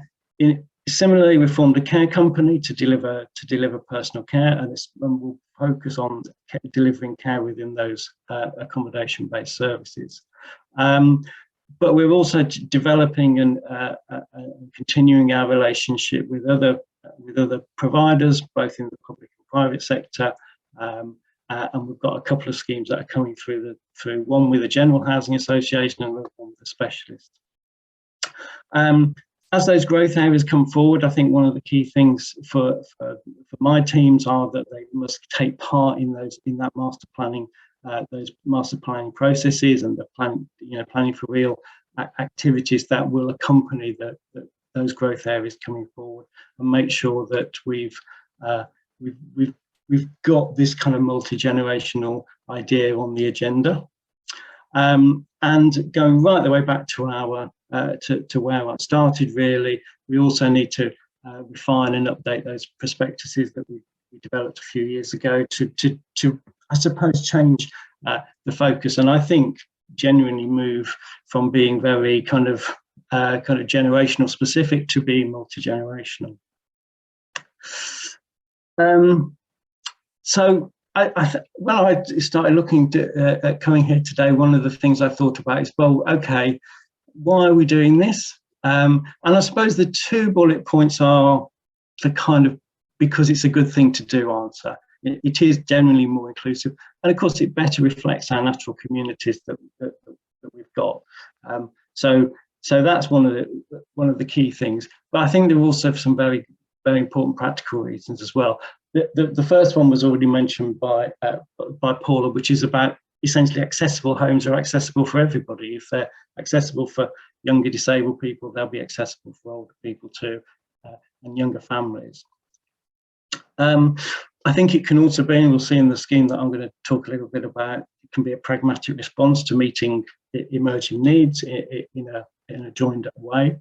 Similarly, we formed a care company to deliver personal care, and we'll focus on delivering care within those accommodation-based services. But we're also developing and continuing our relationship with other providers, both in the public and private sector. And we've got a couple of schemes that are coming through one with a general housing association and one with a specialist. As those growth areas come forward, I think one of the key things for my teams are that they must take part in that master planning, those master planning processes and the planning for real activities that will accompany those growth areas coming forward, and make sure that we've got this kind of multi-generational idea on the agenda. And going right the way back to to where I started, really, we also need to refine and update those prospectuses that we developed a few years ago to I suppose, change the focus, and I think genuinely move from being very kind of generational specific to being multi-generational. So when I started looking at coming here today, one of the things I thought about is, well, okay, why are we doing this? And I suppose the two bullet points are the kind of because it's a good thing to do answer. It is generally more inclusive, and of course it better reflects our natural communities that we've got. So that's one of the key things. But I think there are also some very, very important practical reasons as well. The first one was already mentioned by Paula, which is about essentially accessible homes are accessible for everybody. If they're accessible for younger disabled people, they'll be accessible for older people too, and younger families. I think it can also be, and we'll see in the scheme that I'm going to talk a little bit about, it can be a pragmatic response to meeting emerging needs in a joined up way.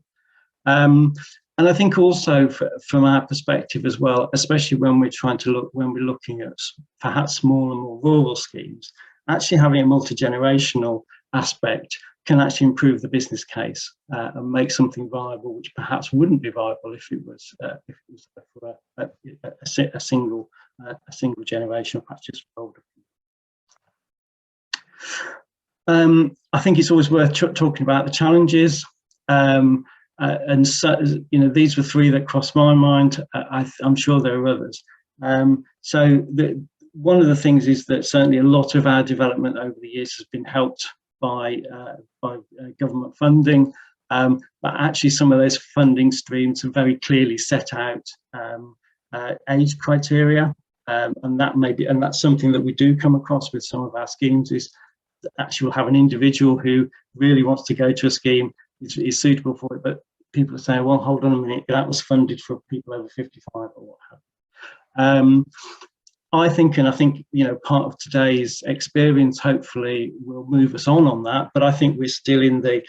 And I think also from our perspective as well, especially when we're looking at perhaps smaller, more rural schemes, actually having a multi-generational aspect can actually improve the business case and make something viable, which perhaps wouldn't be viable if it was for a single generational practice for older people. I think it's always worth talking about the challenges. And so, these were three that crossed my mind. I'm sure there are others. One of the things is that certainly a lot of our development over the years has been helped by government funding, but actually some of those funding streams have very clearly set out age criteria, and that's something that we do come across with some of our schemes. Is that actually we'll have an individual who really wants to go to a scheme, is suitable for it, but people are saying, well, hold on a minute, that was funded for people over 55 or what have you. I think part of today's experience hopefully will move us on that, but I think we're still in the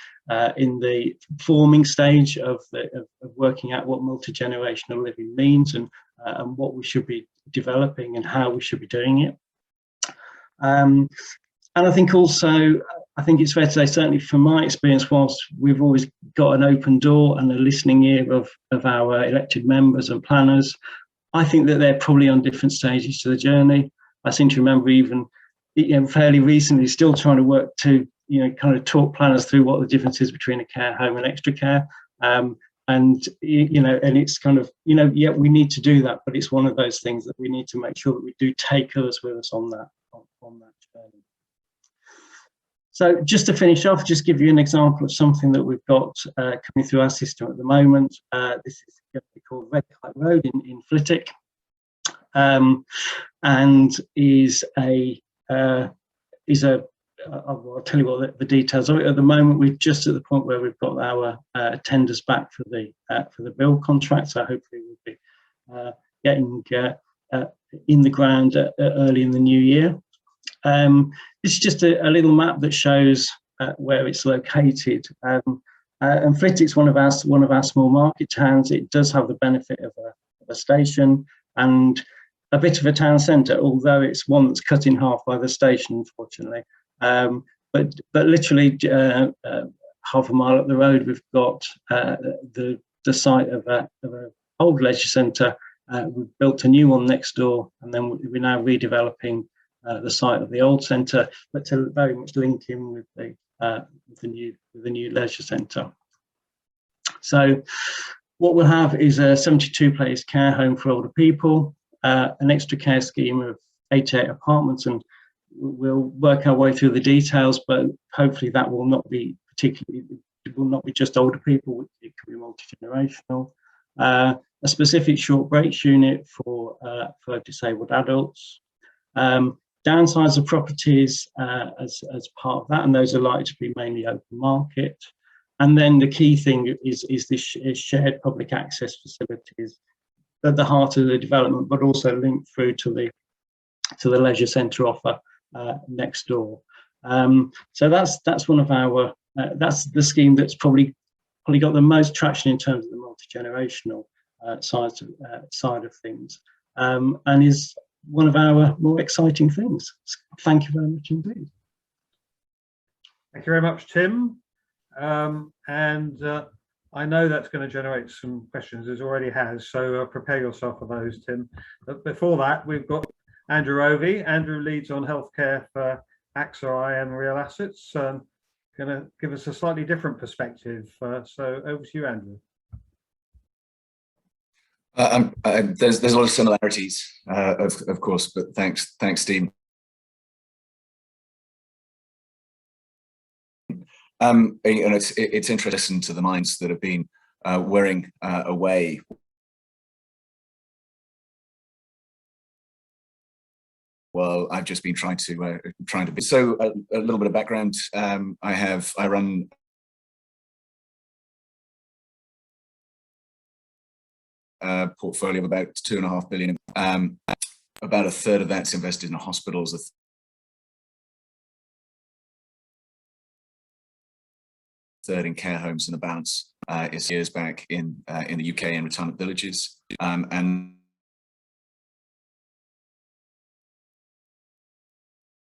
forming stage of working out what multi-generational living means and what we should be developing and how we should be doing it. And I think also, it's fair to say, certainly from my experience, whilst we've always got an open door and a listening ear of our elected members and planners, I think that they're probably on different stages to the journey. I seem to remember even fairly recently still trying to work to kind of talk planners through what the difference is between a care home and extra care. And it's kind of, yeah, we need to do that, but it's one of those things that we need to make sure that we do take others with us on that journey. So just to finish off, just give you an example of something that we've got coming through our system at the moment. This is going to be called Red Kite Road in Flitwick, and I'll tell you what the details are. At the moment, we're just at the point where we've got our tenders back for the build contract. So hopefully we'll be getting in the ground early in the new year. This is just a little map that shows where it's located. And Flitwick's one of our small market towns. It does have the benefit of a station and a bit of a town centre, although it's one that's cut in half by the station, unfortunately. But literally half a mile up the road, we've got the site of an old leisure centre. We've built a new one next door, and then we're now redeveloping the site of the old centre, but to very much link in with the new leisure centre. So what we'll have is a 72-place care home for older people, an extra care scheme of 88 apartments, and we'll work our way through the details, but hopefully that will not be just older people. It could be multi-generational. A specific short breaks unit for disabled adults. Downsize of properties as part of that, and those are likely to be mainly open market. And then the key thing is this shared public access facilities at the heart of the development, but also linked through to the leisure centre offer next door. So that's one of our that's the scheme that's probably got the most traction in terms of the multi-generational side of things, and is one of our more exciting things. Thank you very much indeed. Thank you very much, Tim. I know that's going to generate some questions, it already has, so prepare yourself for those, Tim. But before that, we've got Andrew Ovey. Andrew leads on healthcare for AXA IM Real Assets, going to give us a slightly different perspective. So over to you, Andrew. There's a lot of similarities, of course, but thanks, Steve. And it's interesting to the minds that have been wearing away. Well, I've just been trying to be. So a little bit of background. I run a portfolio of about 2.5 billion. About a third of that's invested in hospitals. third in care homes, and the balance is years back in the UK in retirement villages. And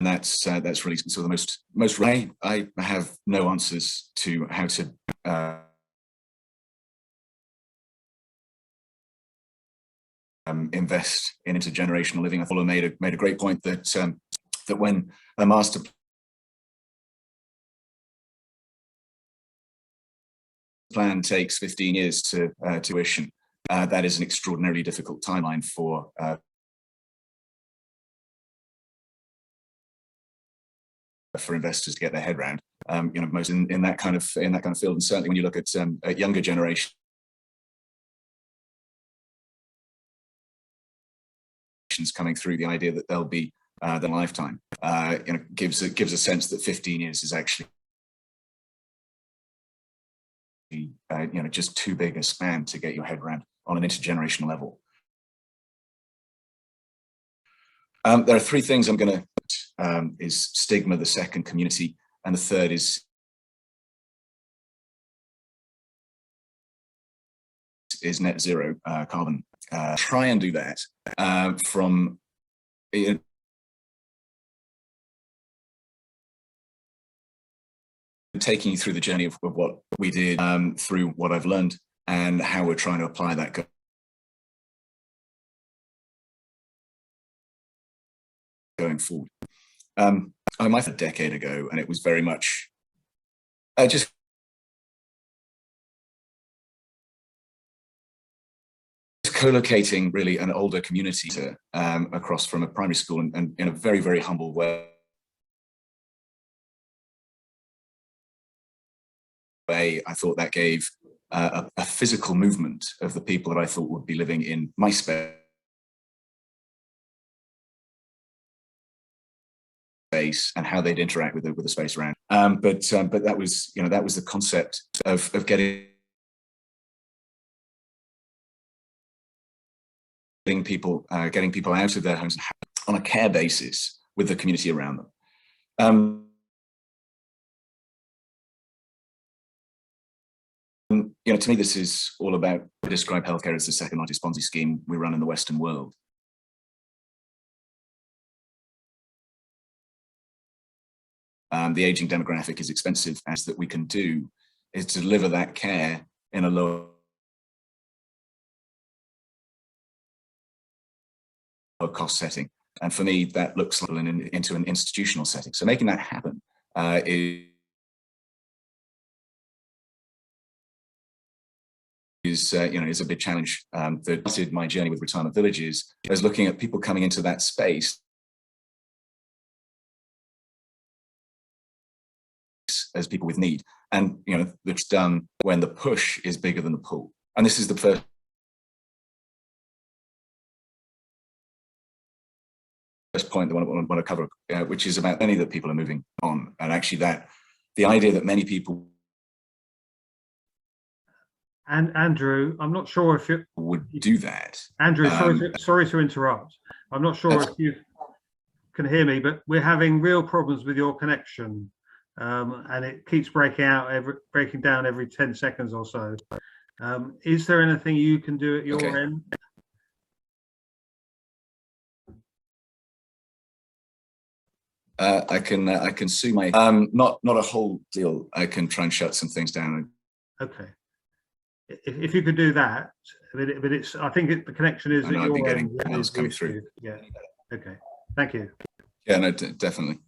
that's really sort of the most. I have no answers to how to invest in intergenerational living. I thought I made a great point that that when a master plan takes 15 years to fruition, that is an extraordinarily difficult timeline for investors to get their head around. You know, most in that kind of field, and certainly when you look at younger generations coming through, the idea that they'll be their lifetime, you know, gives a sense that 15 years is actually you know, just too big a span to get your head around on an intergenerational level. There are three things I'm going to is stigma, the second community, and the third is net zero carbon. Try and do that from taking you through the journey of what we did, through what I've learned, and how we're trying to apply that going forward. I might have a decade ago, and it was very much just co-locating really an older community across from a primary school, and in a very, very humble way. I thought that gave a physical movement of the people that I thought would be living in my space and how they'd interact with the space around. But that was, you know, that was the concept of getting people out of their homes on a care basis with the community around them. You know, to me, this is all about, I describe healthcare as the second largest Ponzi scheme we run in the Western world. The aging demographic is expensive, as that we can do is to deliver that care in a lower cost setting. And for me, that looks like into an institutional setting. So making that happen is a big challenge. That started my journey with retirement villages. I was looking at people coming into that space as people with need, and you know, it's done when the push is bigger than the pull. And this is the first point that I want to cover, which is about many that people are moving on, and actually that the idea that many people. And Andrew, I'm not sure if you would do that. Andrew, sorry to interrupt. I'm not sure if you can hear me, but we're having real problems with your connection, and it keeps breaking down every 10 seconds or so. Is there anything you can do at your end? I can sue my not a whole deal. I can try and shut some things down. Okay. If you could do that, but it's, I think the connection is. I've been getting emails coming through. Yeah. Okay. Thank you. Yeah. No. Definitely.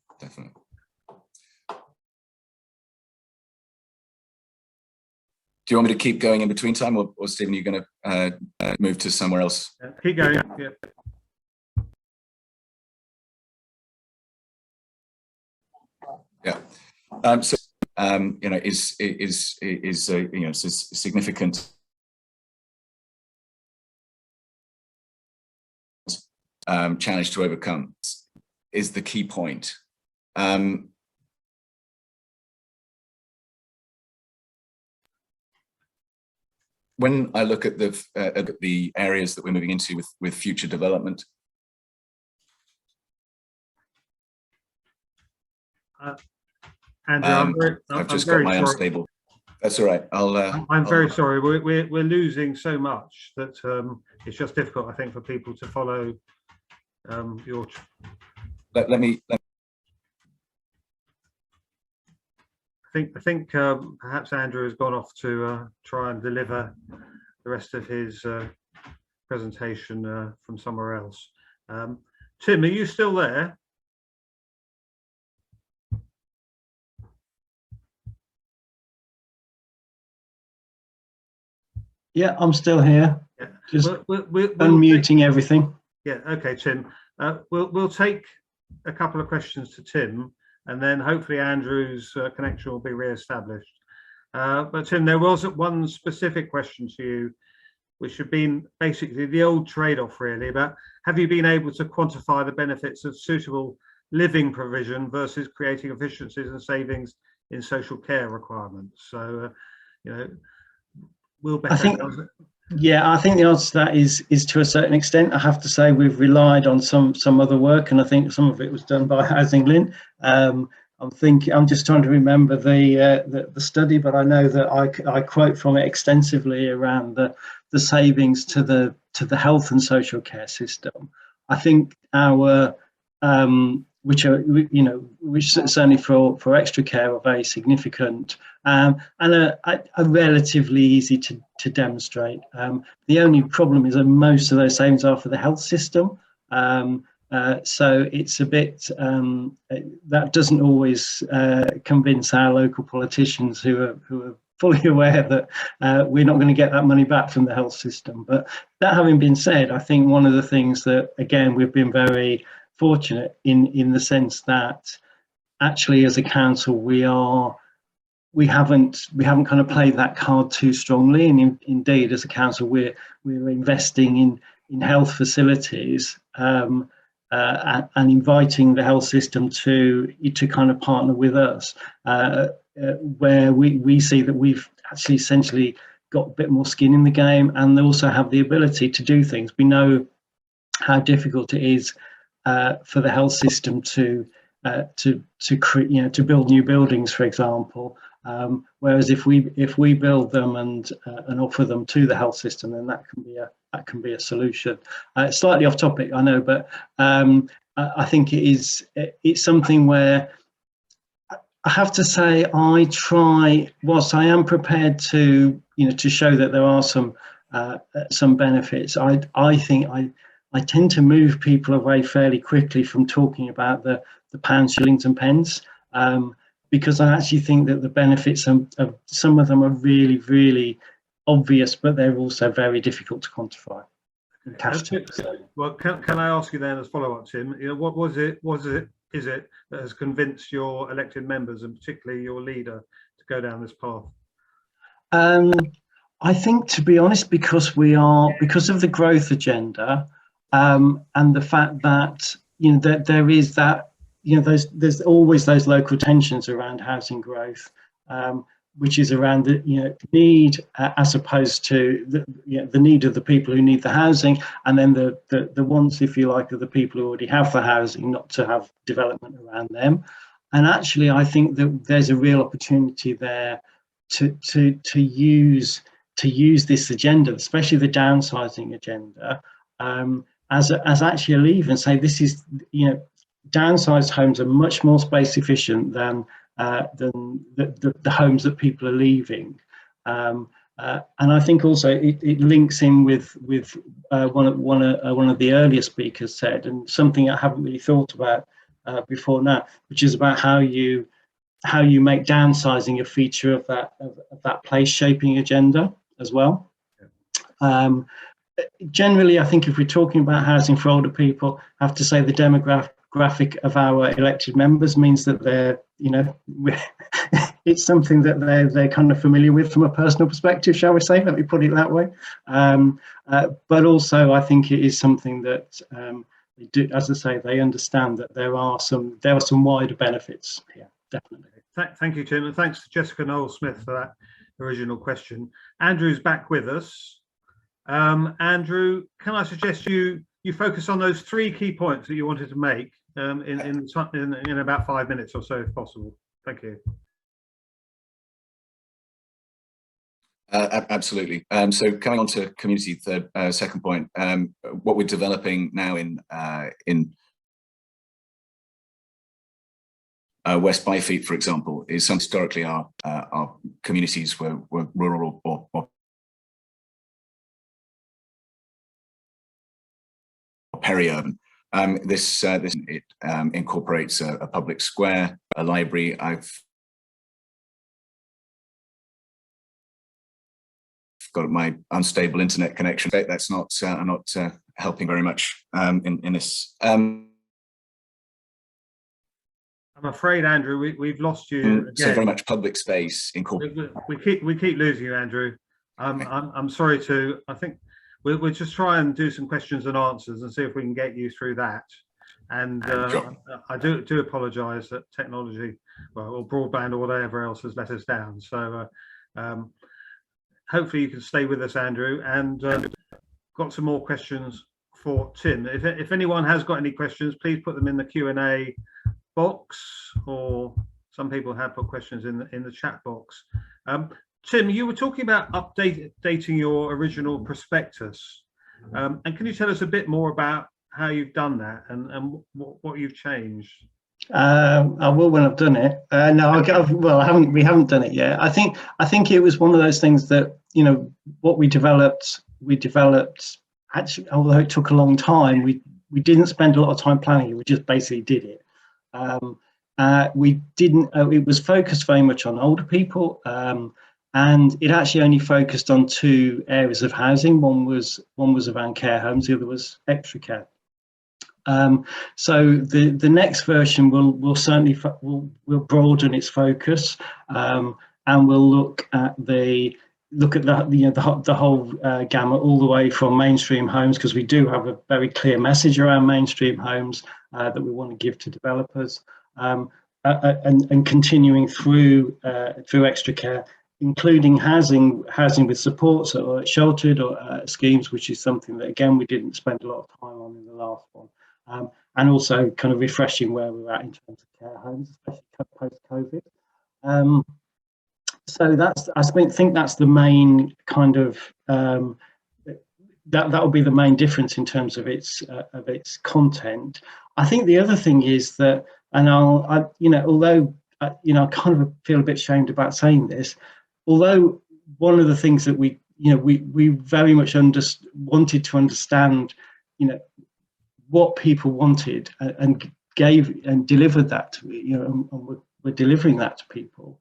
Do you want me to keep going in between time, or Stephen, you're going to move to somewhere else? Keep going. Yeah. Yeah. So you know, is you know, significant challenge to overcome is the key point. When I look at the areas that we're moving into with future development, Andrew, I've just got my unstable. That's all right. I'm very sorry. We're losing so much that it's just difficult, I think, for people to follow your. Let me. I think perhaps Andrew has gone off to try and deliver the rest of his presentation from somewhere else. Tim, are you still there? Yeah, I'm still here. Yeah. Just we'll unmuting everything. Yeah, okay, Tim. We'll take a couple of questions to Tim, and then hopefully Andrew's connection will be re-established. But Tim, there was one specific question to you, which had been basically the old trade-off really, about have you been able to quantify the benefits of suitable living provision versus creating efficiencies and savings in social care requirements? So, you know, I think the answer to that is to a certain extent. I have to say we've relied on some other work, and I think some of it was done by HousingLIN. I'm just trying to remember the study, but I know that I quote from it extensively around the savings to the health and social care system. I think our which certainly for extra care are very significant and are relatively easy to demonstrate. The only problem is that most of those savings are for the health system. So it's a bit that doesn't always convince our local politicians who are fully aware that we're not going to get that money back from the health system. But that having been said, I think one of the things that, again, we've been very fortunate in the sense that actually as a council we haven't kind of played that card too strongly, and indeed as a council we're investing in health facilities and inviting the health system to kind of partner with us, where we see that we've actually essentially got a bit more skin in the game and they also have the ability to do things. We know how difficult it is for the health system to build new buildings, for example. Whereas if we build them and offer them to the health system, then that can be a solution. Slightly off topic, I know, but I think it's something where I have to say I try, whilst I am prepared to show that there are some benefits. I think I tend to move people away fairly quickly from talking about the pounds, shillings and pence, because I actually think that the benefits of some of them are really, really obvious, but they're also very difficult to quantify. Well, can I ask you then as follow-up, Tim? What is it that has convinced your elected members and particularly your leader to go down this path? I think, to be honest, because of the growth agenda. And the fact that that there is that there's always those local tensions around housing growth, which is around the need as opposed to the need of the people who need the housing, and then the wants, if you like, of the people who already have the housing, not to have development around them. And actually, I think that there's a real opportunity there to use this agenda, especially the downsizing agenda. As actually a lever and say this is downsized homes are much more space efficient than the homes that people are leaving, and I think also it links in with one of the earlier speakers said, and something I haven't really thought about before now, which is about how you make downsizing a feature of that place shaping agenda as well. Generally, I think if we're talking about housing for older people, I have to say the demographic of our elected members means that they're, it's something that they're kind of familiar with from a personal perspective, shall we say? Let me put it that way. But also, I think it is something that they do, as I say, they understand that there are some wider benefits here, definitely. Thank you, Tim, and thanks to Jessica Noel-Smith for that original question. Andrew's back with us. Andrew, can I suggest you focus on those 3 key points that you wanted to make in about 5 minutes or so, if possible? Thank you. Absolutely. So coming on to community, third, second point, what we're developing now in West Byfleet, for example, is some historically our communities were rural or peri-urban. This incorporates a public square, a library. I've got my unstable internet connection. That's not helping very much in this. I'm afraid, Andrew, we've lost you again. So very much public space we keep losing you, Andrew. I'm sorry to. I think we'll just try and do some questions and answers and see if we can get you through that. And sure. I do apologise that technology, well, or broadband or whatever else has let us down. So hopefully you can stay with us, Andrew. And got some more questions for Tim. If anyone has got any questions, please put them in the Q&A box, or some people have put questions in the chat box. Tim, you were talking about updating your original prospectus, and can you tell us a bit more about how you've done that and what you've changed? I will when I've done it. No, well, I haven't. We haven't done it yet. I think it was one of those things that, you know, what we developed. Actually, although it took a long time, we didn't spend a lot of time planning it. We just basically did it. We didn't. It was focused very much on older people, and it actually only focused on two areas of housing. One was around care homes. The other was extra care. So the next version will certainly will broaden its focus, and we'll look at the whole gamut, all the way from mainstream homes, because we do have a very clear message around mainstream homes that we want to give to developers, and continuing through extra care, including housing with supports or sheltered or schemes, which is something that again we didn't spend a lot of time on in the last one, and also kind of refreshing where we're at in terms of care homes, especially post-COVID. So I think that's the main kind of that will be the main difference in terms of its content. I think the other thing is that, and although I kind of feel a bit ashamed about saying this, although one of the things that we very much wanted to understand, what people wanted and gave and delivered that, and we're delivering that to people.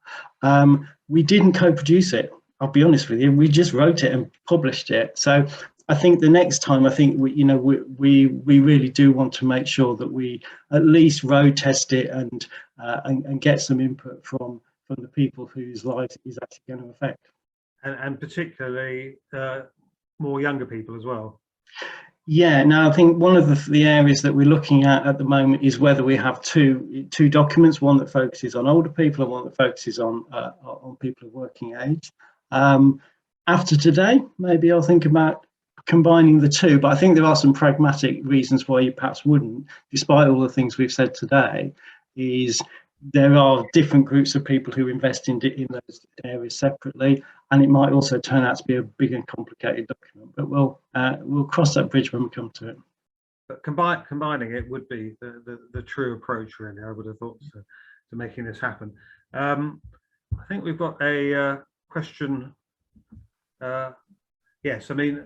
We didn't co-produce it. I'll be honest with you. We just wrote it and published it. So I think the next time, I think we really do want to make sure that we at least road test it and get some input from the people whose lives it is actually going to affect, and particularly more younger people as well. Yeah, now I think one of the areas that we're looking at the moment is whether we have two documents, one that focuses on older people and one that focuses on people of working age. After today, maybe I'll think about combining the two, but I think there are some pragmatic reasons why you perhaps wouldn't, despite all the things we've said today, is there are different groups of people who invest in those areas separately, and it might also turn out to be a big and complicated document, but we'll cross that bridge when we come to it. But combining it would be the true approach, really, I would have thought, to making this happen. I think we've got a question. Yes, I mean,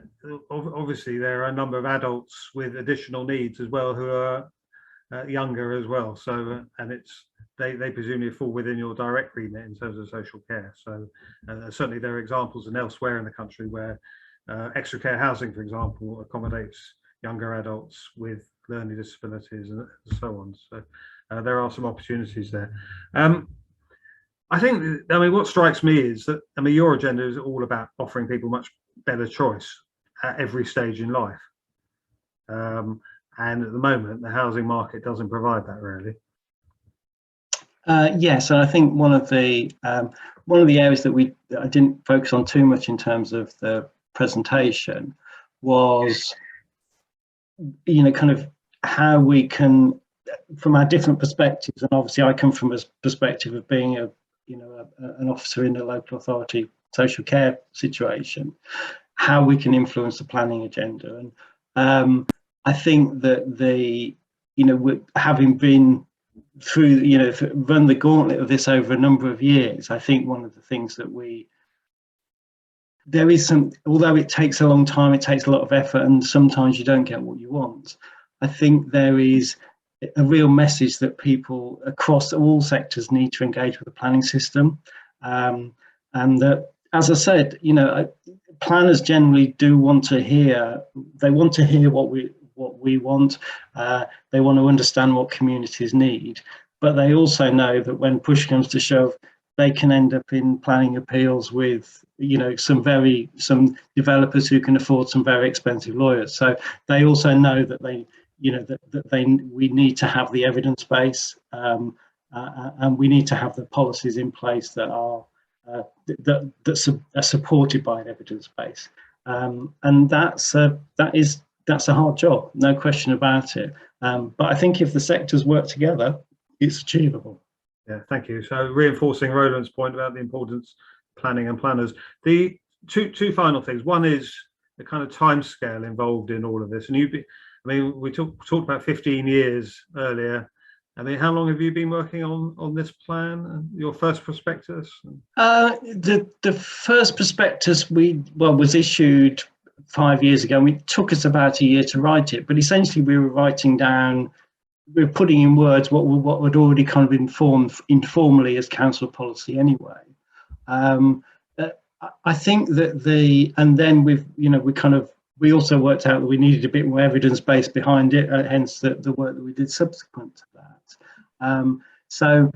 obviously there are a number of adults with additional needs as well who are younger as well. So, and they presumably fall within your direct remit in terms of social care. So certainly there are examples and elsewhere in the country where extra care housing, for example, accommodates younger adults with learning disabilities and so on. So there are some opportunities there. I think, what strikes me is that, your agenda is all about offering people much better choice at every stage in life. And at the moment, the housing market doesn't provide that, really. Yes, and I think one of the areas that I didn't focus on too much in terms of the presentation was, kind of how we can, from our different perspectives, and obviously I come from a perspective of being an officer in a local authority social care situation, how we can influence the planning agenda. And I think that having been through, run the gauntlet of this over a number of years, I think one of the things that there is although it takes a long time, it takes a lot of effort, and sometimes you don't get what you want. I think there is a real message that people across all sectors need to engage with the planning system. And that, as I said, planners generally do want to hear, what we want. They want to understand what communities need, but they also know that when push comes to shove, they can end up in planning appeals with some developers who can afford some very expensive lawyers. So they also know that we need to have the evidence base, and we need to have the policies in place that are supported by an evidence base, and that's a hard job, no question about it. But I think if the sectors work together, it's achievable. Yeah, thank you. So reinforcing Roland's point about the importance of planning and planners. The two final things. One is the kind of timescale involved in all of this. And we talked about 15 years earlier. I mean, how long have you been working on this plan? Your first prospectus? The first prospectus was issued 5 years ago. It took us about a year to write it, but essentially we were writing down, we're putting in words what had already kind of informed informally as council policy anyway. I think that and then we also worked out that we needed a bit more evidence base behind it, hence the work that we did subsequent to that. So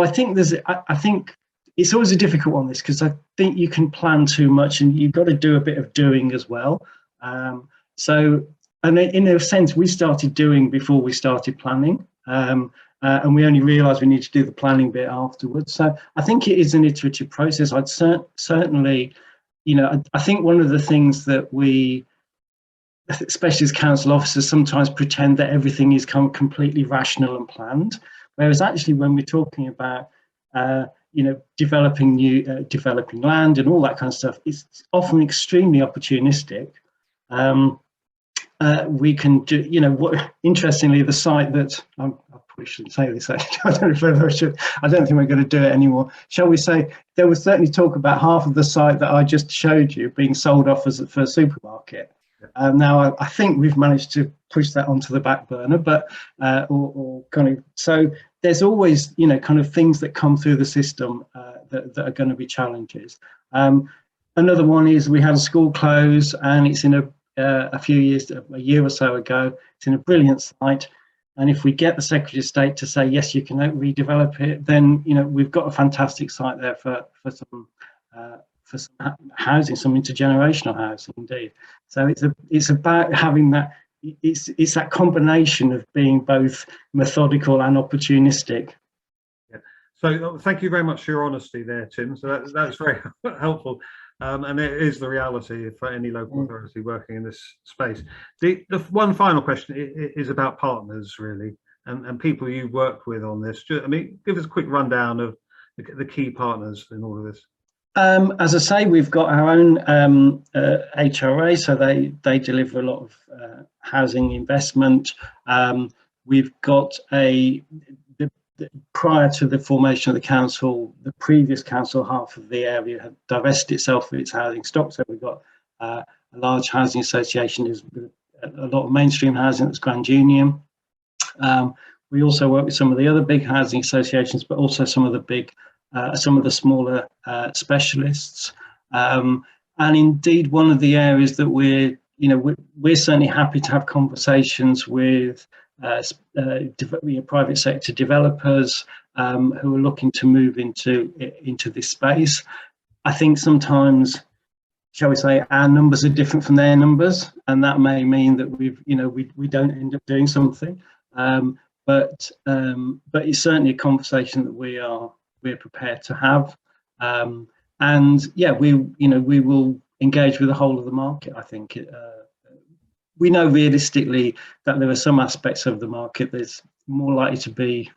I think I think it's always a difficult one, this, because I think you can plan too much and you've got to do a bit of doing as well. And in a sense, we started doing before we started planning, and we only realised we need to do the planning bit afterwards. So I think it is an iterative process. I'd certainly, I think one of the things that we, especially as council officers, sometimes pretend that everything is completely rational and planned, whereas actually when we're talking about developing land and all that kind of stuff, it's often extremely opportunistic. We can do, interestingly, the site that I probably shouldn't say this, actually. I don't know if I should. I don't think we're going to do it anymore. Shall we say there was certainly talk about half of the site that I just showed you being sold off for a supermarket. Now I think we've managed to push that onto the back burner, but so there's always kind of things that come through the system that are going to be challenges. Another one is we had a school close, and it's in a year or so ago. It's in a brilliant site, and if we get the Secretary of State to say yes, you can redevelop it, then we've got a fantastic site there for some housing, some intergenerational housing indeed. So it's about having that. It's that combination of being both methodical and opportunistic. Yeah. So thank you very much for your honesty there, Tim. So that's very helpful. And it is the reality for any local authority working in this space. The one final question is about partners, really, and people you've worked with on this. Give us a quick rundown of the key partners in all of this. As I say, we've got our own HRA, so they deliver a lot of housing investment. We've got prior to the formation of the council, the previous council, half of the area had divested itself of its housing stock. So we've got a large housing association, there's a lot of mainstream housing, that's Grand Union. We also work with some of the other big housing associations, but also some of the smaller specialists. And indeed, one of the areas that we're certainly happy to have conversations with private sector developers who are looking to move into this space. I think sometimes, shall we say, our numbers are different from their numbers, and that may mean that we don't end up doing something. But it's certainly a conversation that we're prepared to have. And yeah, we will engage with the whole of the market. I think we know realistically that there are some aspects of the market that's more likely to be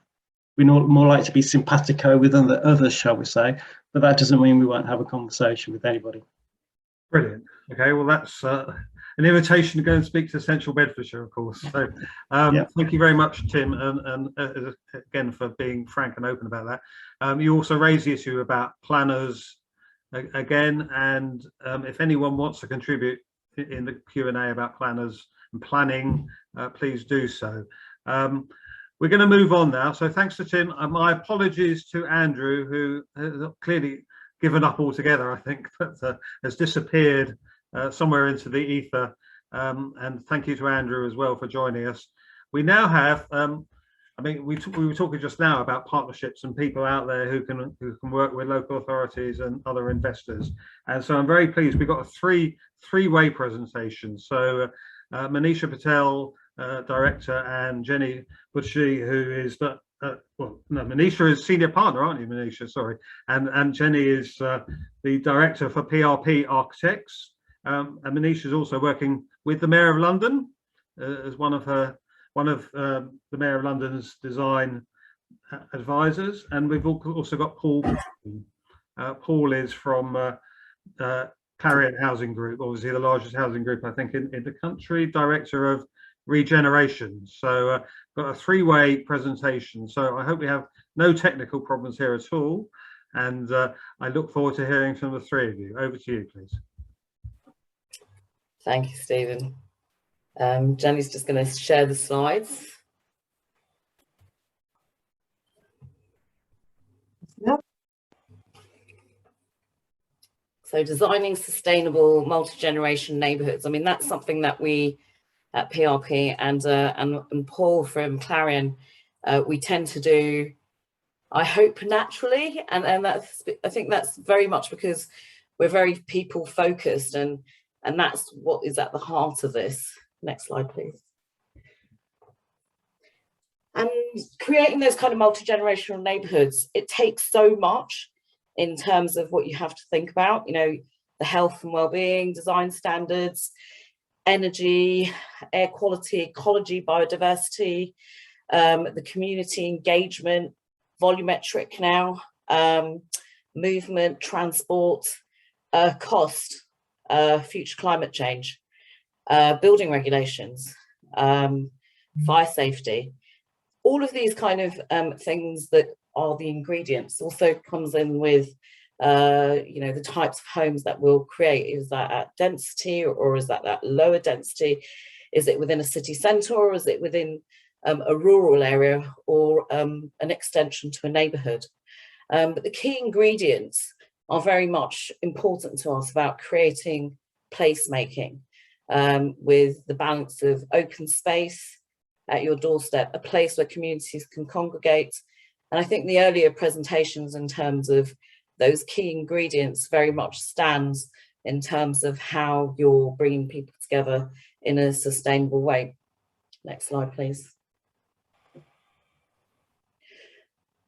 simpatico with others, shall we say. but that doesn't mean we won't have a conversation with anybody. Brilliant. Okay, well, that's an invitation to go and speak to Central Bedfordshire, of course. So thank you very much, Tim, and again, for being frank and open about that. You also raised the issue about planners again, and if anyone wants to contribute in the Q&A about planners and planning, please do so. We're going to move on now. So thanks to Tim. My apologies to Andrew, who has clearly given up altogether, I think, but has disappeared somewhere into the ether. And thank you to Andrew as well for joining us. We now have, I mean, we were talking just now about partnerships and people out there who can work with local authorities and other investors. And so I'm very pleased we've got a three-way presentation. So Manisha Patel, Director, and Jenny Butchie, who is the Manisha is senior partner, aren't you, Manisha? Sorry, and Jenny is the director for PRP Architects, and Manisha is also working with the Mayor of London as one of the Mayor of London's design advisors, and we've also got Paul. Paul is from Clarion Housing Group, obviously the largest housing group I think in the country, Director of Regeneration. So got a three-way presentation, so I hope we have no technical problems here at all, and I look forward to hearing from the three of you. Over to you, please. Thank you, Stephen. Jenny's just going to share the slides. Yep. So designing sustainable multi-generation neighbourhoods. I mean, that's something that we at PRP and Paul from Clarion, we tend to do, I hope, naturally, and that's, I think that's very much because we're very people focused, and that's what is at the heart of this. Next slide, please. And creating those kind of multi-generational neighbourhoods, it takes so much in terms of what you have to think about, you know, the health and well-being, design standards, energy, air quality, ecology, biodiversity, the community engagement, volumetric now, movement, transport, cost, future climate change, building regulations, fire safety. All of these kind of things that are the ingredients also comes in with you know, the types of homes that we'll create. Is that at density, or is that lower density? Is it within a city centre, or is it within a rural area, or an extension to a neighbourhood? But the key ingredients are very much important to us about creating placemaking, with the balance of open space at your doorstep, a place where communities can congregate. And I think the earlier presentations in terms of those key ingredients very much stands in terms of how you're bringing people together in a sustainable way. Next slide, please.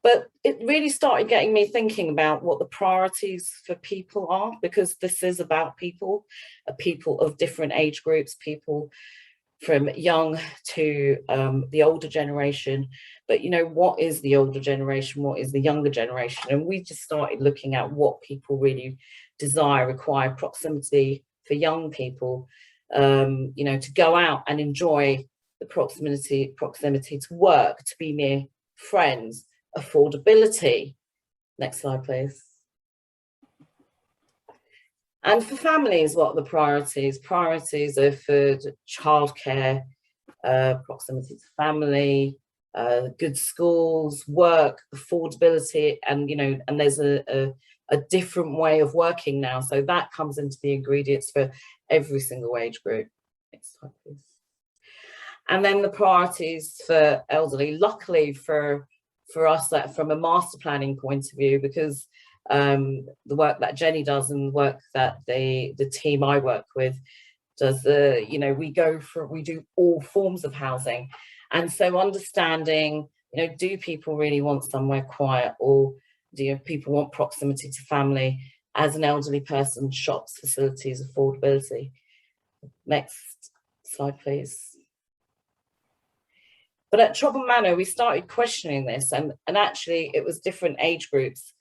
But it really started getting me thinking about what the priorities for people are, because this is about people of different age groups, people from young to the older generation. But, you know, what is the older generation? What is the younger generation? And we just started looking at what people really desire, require proximity for young people, you know, to go out and enjoy the proximity to work, to be near friends, affordability. Next slide, please. And for families, what are the priorities? Priorities are for childcare, proximity to family, good schools, work, affordability, and, you know, and there's a different way of working now. So that comes into the ingredients for every single age group. Next slide, please. And then the priorities for elderly, luckily for us, that from a master planning point of view, because the work that Jenny does and the work that the team I work with does, you know, we do all forms of housing. And so understanding, you know, do people really want somewhere quiet, or do people want proximity to family as an elderly person, shops, facilities, affordability? Next slide, please. But at Trouble Manor, we started questioning this, and actually it was different age groups.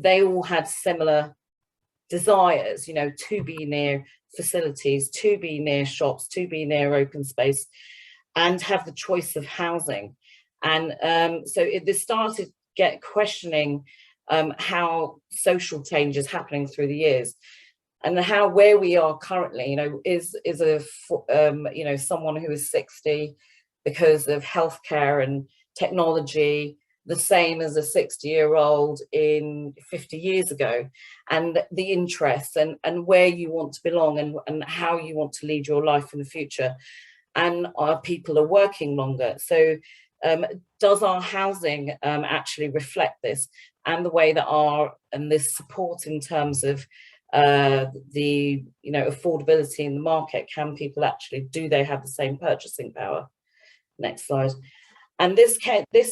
they all had similar desires, you know, to be near facilities, to be near shops, to be near open space, and have the choice of housing. And so this started questioning how social change is happening through the years, and how where we are currently, you know, is a you know, someone who is 60 because of healthcare and technology the same as a 60-year-old in 50 years ago, and the interests and where you want to belong and how you want to lead your life in the future, and our people are working longer. So does our housing actually reflect this, and the way that this support in terms of the, you know, affordability in the market? Can people actually, do they have the same purchasing power? Next slide. And this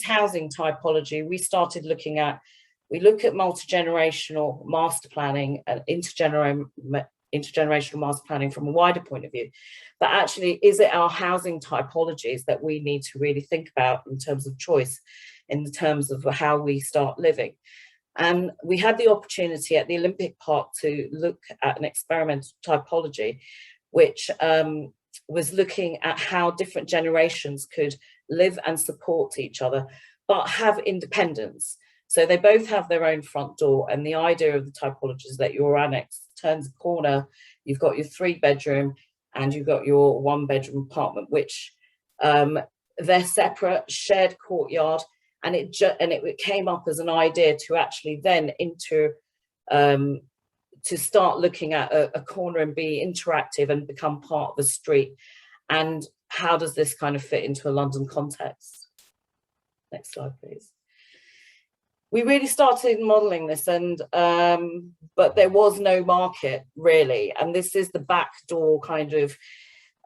housing typology, we started looking at, we look at multi-generational master planning and intergenerational master planning from a wider point of view. But actually, is it our housing typologies that we need to really think about in terms of choice, in terms of how we start living? And we had the opportunity at the Olympic Park to look at an experimental typology, which was looking at how different generations could live and support each other, but have independence. So they both have their own front door, and the idea of the typology is that your annex turns a corner, you've got your 3-bedroom and you've got your 1-bedroom apartment, which they're separate, shared courtyard, and it came up as an idea to actually then to start looking at a corner and be interactive and become part of the street. And how does this kind of fit into a London context? Next slide, please. We really started modelling this, and but there was no market really, and this is the backdoor kind of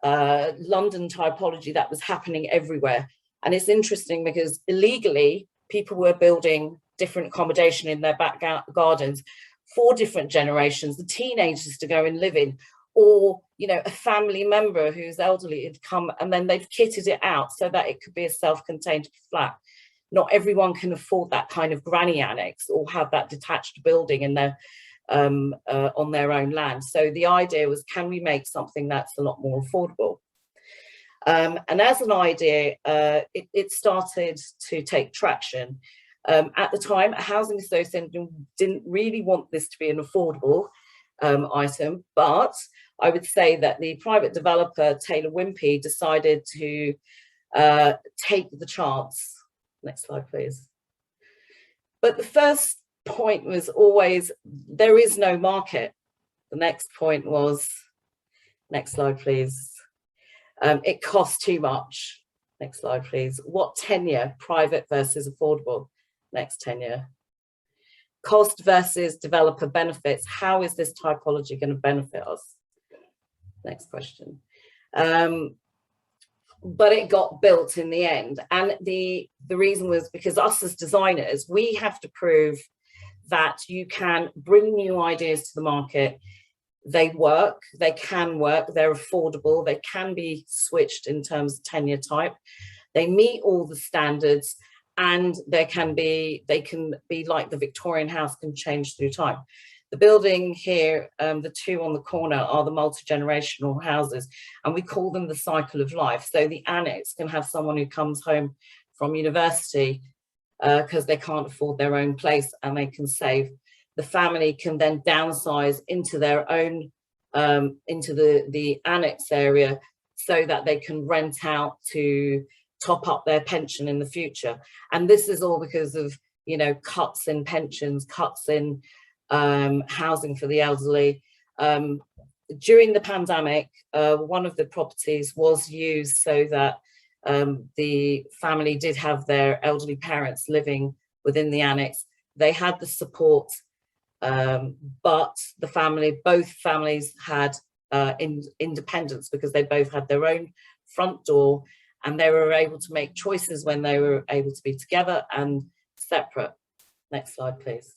London typology that was happening everywhere. And it's interesting because illegally people were building different accommodation in their back gardens for different generations, the teenagers to go and live in, or, you know, a family member who's elderly had come, and then they've kitted it out so that it could be a self-contained flat. Not everyone can afford that kind of granny annex or have that detached building in their on their own land. So the idea was, can we make something that's a lot more affordable? And as an idea, it started to take traction. At the time, a housing association didn't really want this to be an affordable item, but I would say that the private developer, Taylor Wimpey, decided to take the chance. Next slide, please. But the first point was always, there is no market. The next point was, next slide, please. It costs too much. Next slide, please. What tenure, private versus affordable? Next tenure. Cost versus developer benefits. How is this typology going to benefit us? Next question. But it got built in the end. And the reason was because us as designers, we have to prove that you can bring new ideas to the market. They work, they can work, they're affordable, they can be switched in terms of tenure type. They meet all the standards, and they can be like the Victorian house, can change through time. The building here, the two on the corner, are the multi-generational houses, and we call them the cycle of life. So the annex can have someone who comes home from university because they can't afford their own place and they can save. The family can then downsize into their own, into the annex area, so that they can rent out to top up their pension in the future. And this is all because of, you know, cuts in pensions, cuts in housing for the elderly. During the pandemic, one of the properties was used so that the family did have their elderly parents living within the annex. They had the support, but both families had independence, because they both had their own front door, and they were able to make choices when they were able to be together and separate. Next slide, please.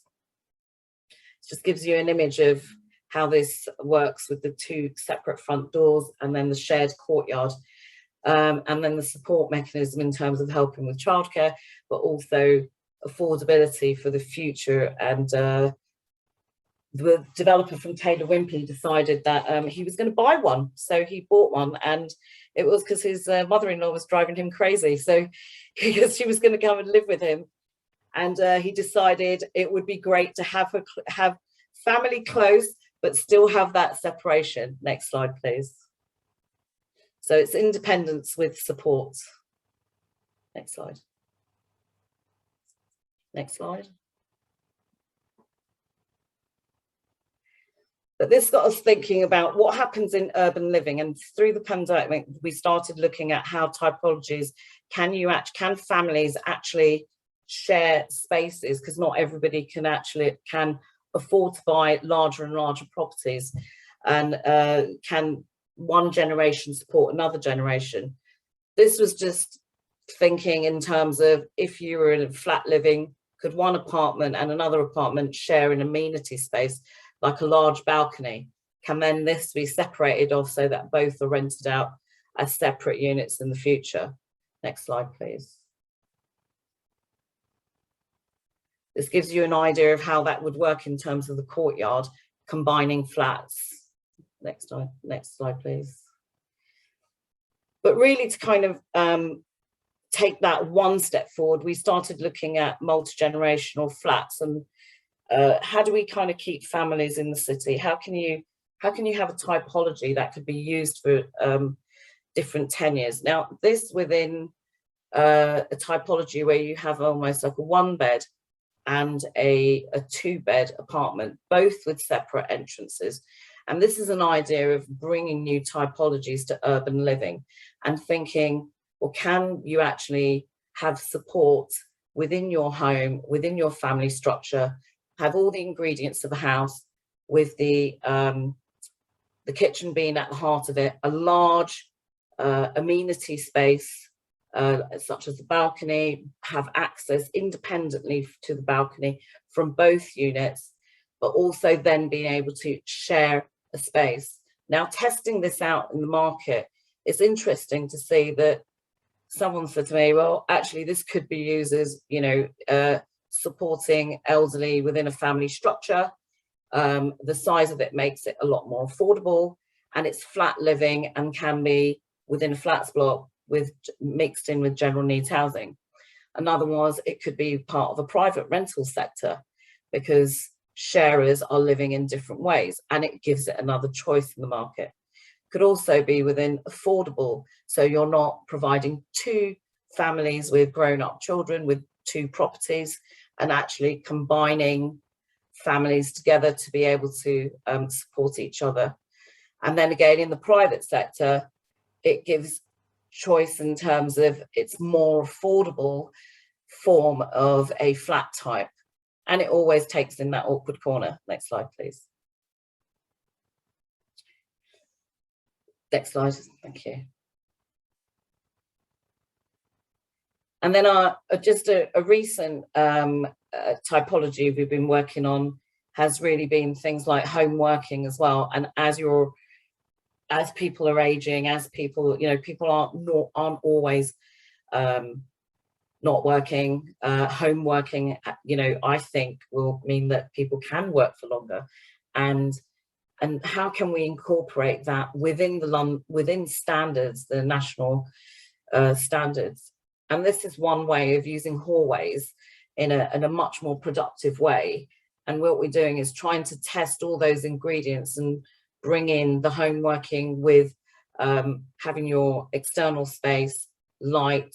Just gives you an image of how this works with the two separate front doors, and then the shared courtyard, and then the support mechanism in terms of helping with childcare, but also affordability for the future. And the developer from Taylor Wimpey decided that he was going to buy one, so he bought one, and it was because his mother-in-law was driving him crazy, so because she was going to come and live with him, and he decided it would be great to have family close but still have that separation. Next slide, please. So it's independence with support. Next slide. Next slide. But this got us thinking about what happens in urban living, and through the pandemic, we started looking at how typologies can families actually share spaces, because not everybody can afford to buy larger and larger properties, and can one generation support another generation. This was just thinking in terms of, if you were in a flat living, could one apartment and another apartment share an amenity space like a large balcony? Can then this be separated off so that both are rented out as separate units in the future? Next slide, please. This gives you an idea of how that would work in terms of the courtyard, combining flats. Next slide, please. But really, to kind of take that one step forward, we started looking at multi-generational flats, and how do we kind of keep families in the city? How can you have a typology that could be used for different tenures? Now, this within a typology where you have almost like a one bed and a two bed apartment, both with separate entrances. And this is an idea of bringing new typologies to urban living and thinking, well, can you actually have support within your home, within your family structure, have all the ingredients of a house, with the kitchen being at the heart of it, a large amenity space, such as the balcony, have access independently to the balcony from both units, but also then being able to share a space. Now, testing this out in the market, it's interesting to see that someone said to me, well, actually, this could be used as, supporting elderly within a family structure. The size of it makes it a lot more affordable, and it's flat living and can be within a flats block mixed in with general needs housing. Another was it could be part of a private rental sector, because sharers are living in different ways, and it gives it another choice in the market. Could also be within affordable, so you're not providing two families with grown-up children with two properties, and actually combining families together to be able to support each other. And then again, in the private sector, it gives choice in terms of it's more affordable form of a flat type, and it always takes in that awkward corner. Next slide, please. Next slide, thank you. And then just a recent typology we've been working on has really been things like home working as well. And as people are aging, as people, people aren't always not working. Home working, I think will mean that people can work for longer. And how can we incorporate that within standards, the national standards? And this is one way of using hallways in a much more productive way. And what we're doing is trying to test all those ingredients and bring in the home working with having your external space, light,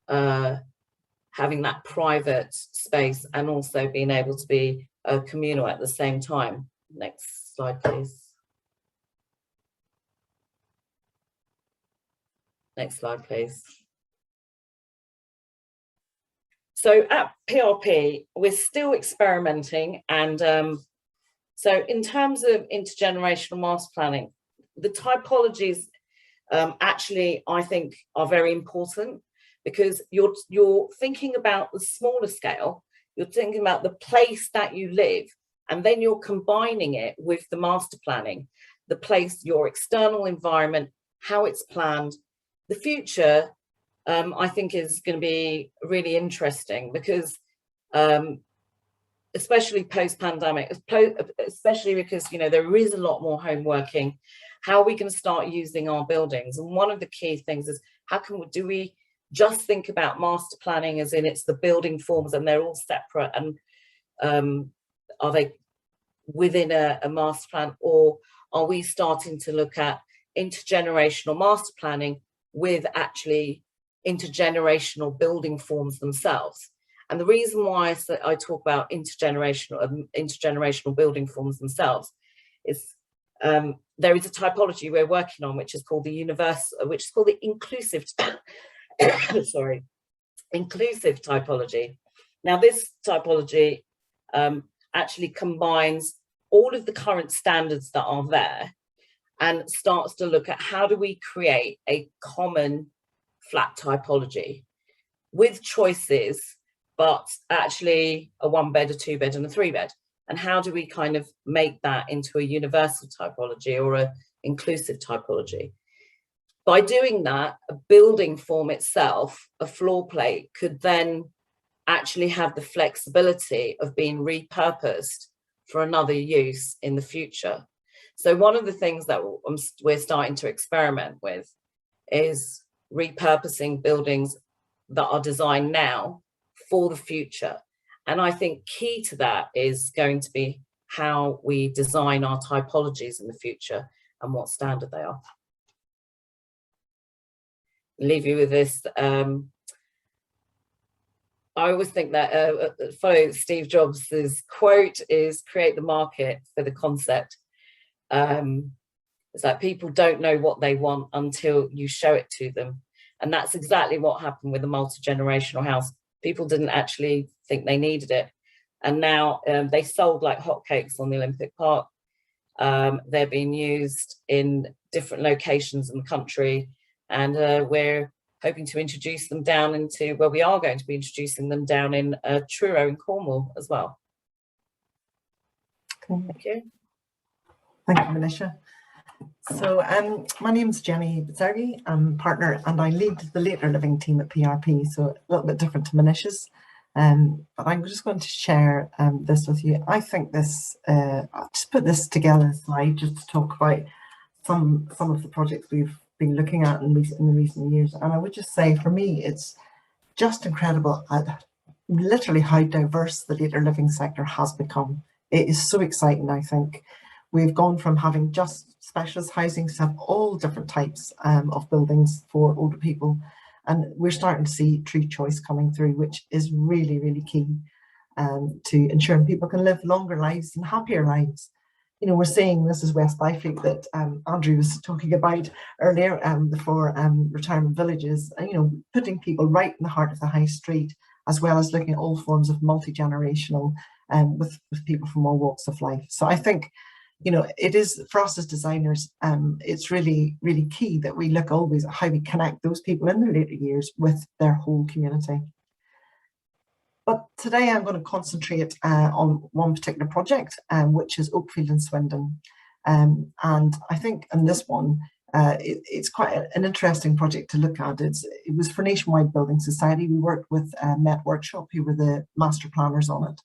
having that private space, and also being able to be communal at the same time. Next slide, please. Next slide, please. So at PRP, we're still experimenting, and so in terms of intergenerational master planning, the typologies actually, I think, are very important, because you're thinking about the smaller scale, you're thinking about the place that you live, and then you're combining it with the master planning, the place, your external environment, how it's planned. The future, I think, is going to be really interesting, because especially post-pandemic, especially because, you know, there is a lot more home working. How are we going to start using our buildings? And one of the key things is, do we just think about master planning as in it's the building forms and they're all separate, and are they within a master plan, or are we starting to look at intergenerational master planning with actually intergenerational building forms themselves? And the reason why I talk about intergenerational building forms themselves is there is a typology we're working on, which is called the inclusive sorry, inclusive typology. Now, this typology actually combines all of the current standards that are there and starts to look at how do we create a common flat typology with choices, but actually a 1-bed, a 2-bed and a 3-bed. And how do we kind of make that into a universal typology or an inclusive typology? By doing that, a building form itself, a floor plate, could then actually have the flexibility of being repurposed for another use in the future. So one of the things that we're starting to experiment with is repurposing buildings that are designed now for the future. And I think key to that is going to be how we design our typologies in the future and what standard they are. I'll leave you with this. I always think that follow Steve Jobs' quote is create the market for the concept. It's like people don't know what they want until you show it to them. And that's exactly what happened with the multi-generational house. People didn't actually think they needed it. And now they sold like hotcakes on the Olympic Park. They're being used in different locations in the country. And we're hoping to introduce them down into, well, we are going to be introducing them down in Truro in Cornwall as well. Okay. Thank you. Thank you, Melissa. So my name's Jenny Bizzarri. I'm partner and I lead the later living team at PRP, so a little bit different to Melissa's. But I'm just going to share this with you. I think this, I'll just put this together aside just to talk about some of the projects we've been looking at in the recent years. And I would just say, for me, it's just incredible at literally how diverse the later living sector has become. It is so exciting, I think. We've gone from having just specialist housing to have all different types of buildings for older people. And we're starting to see true choice coming through, which is really, really key to ensuring people can live longer lives and happier lives. You know, we're seeing, this is West Byfleet that Andrew was talking about earlier for retirement villages, and, you know, putting people right in the heart of the high street, as well as looking at all forms of multi-generational with people from all walks of life. So I think, you know, it is, for us as designers, it's really, really key that we look always at how we connect those people in their later years with their whole community. But today I'm going to concentrate on one particular project, which is Oakfield in Swindon. And I think in this one, it's quite an interesting project to look at. It was for Nationwide Building Society. We worked with Met Workshop, who were the master planners on it.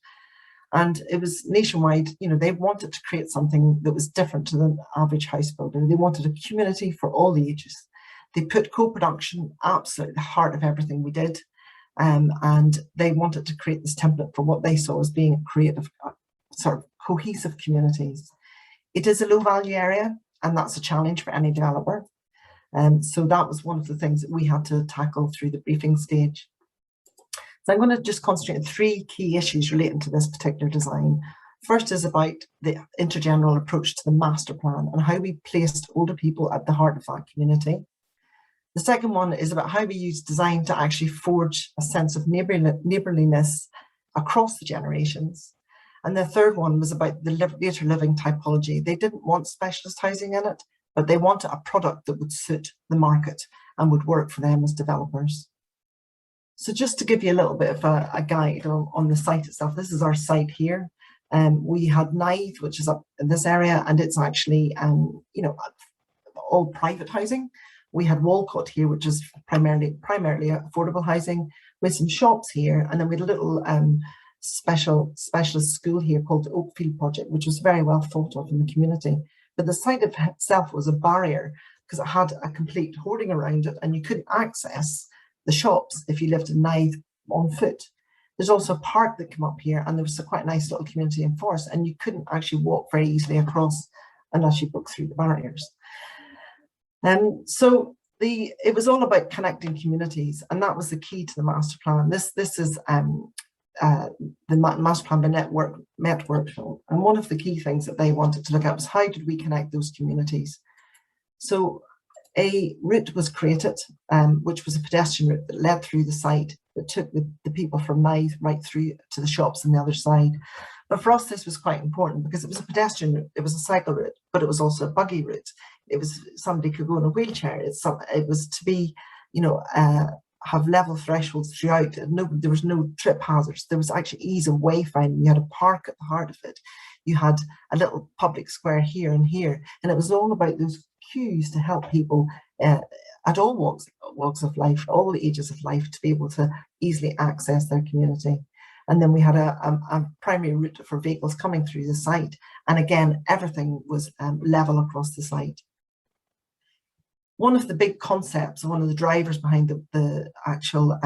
And it was nationwide, you know, they wanted to create something that was different to the average house builder. They wanted a community for all the ages. They put co-production absolutely at the heart of everything we did. And they wanted to create this template for what they saw as being creative, sort of cohesive communities. It is a low value area, and that's a challenge for any developer. So that was one of the things that we had to tackle through the briefing stage. So I'm going to just concentrate on 3 key issues relating to this particular design. First is about the intergeneral approach to the master plan and how we placed older people at the heart of that community. The second one is about how we use design to actually forge a sense of neighbourliness across the generations. And the third one was about the later living typology. They didn't want specialist housing in it, but they wanted a product that would suit the market and would work for them as developers. So just to give you a little bit of a guide on the site itself, this is our site here. We had Nath, which is up in this area, and it's actually, you know, all private housing. We had Walcott here, which is primarily affordable housing, with some shops here, and then we had a little specialist school here called the Oakfield Project, which was very well thought of in the community. But the site itself was a barrier because it had a complete hoarding around it, and you couldn't access the shops if you lived in Nath on foot. There's also a park that came up here, and there was a quite nice little community in forest, and you couldn't actually walk very easily across unless you broke through the barriers. So it was all about connecting communities, and that was the key to the master plan. This is the master plan by network, and one of the key things that they wanted to look at was how did we connect those communities. So a route was created, which was a pedestrian route that led through the site that took the people from Nath right through to the shops on the other side. But for us, this was quite important because it was a pedestrian route, it was a cycle route, but it was also a buggy route. It was somebody could go in a wheelchair. It was to be, have level thresholds throughout. There was no trip hazards. There was actually ease of wayfinding. You had a park at the heart of it. You had a little public square here and here, and it was all about those cues to help people at all walks of life, all the ages of life, to be able to easily access their community. And then we had a primary route for vehicles coming through the site, and again, everything was level across the site. One of the big concepts, one of the drivers behind the actual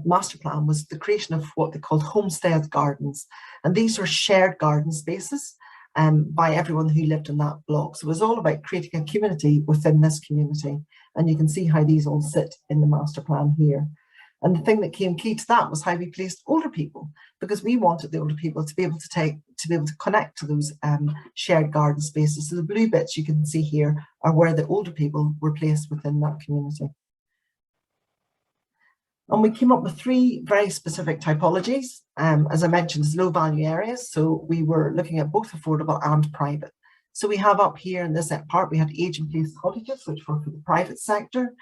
master plan was the creation of what they called homestead gardens. And these were shared garden spaces by everyone who lived in that block. So it was all about creating a community within this community. And you can see how these all sit in the master plan here. And the thing that came key to that was how we placed older people, because we wanted the older people to be able to connect to those shared garden spaces. So the blue bits you can see here are where the older people were placed within that community. And we came up with 3 very specific typologies. As I mentioned, as low value areas. So we were looking at both affordable and private. So we have up here in this part, we had age in place cottages, which were for the private sector.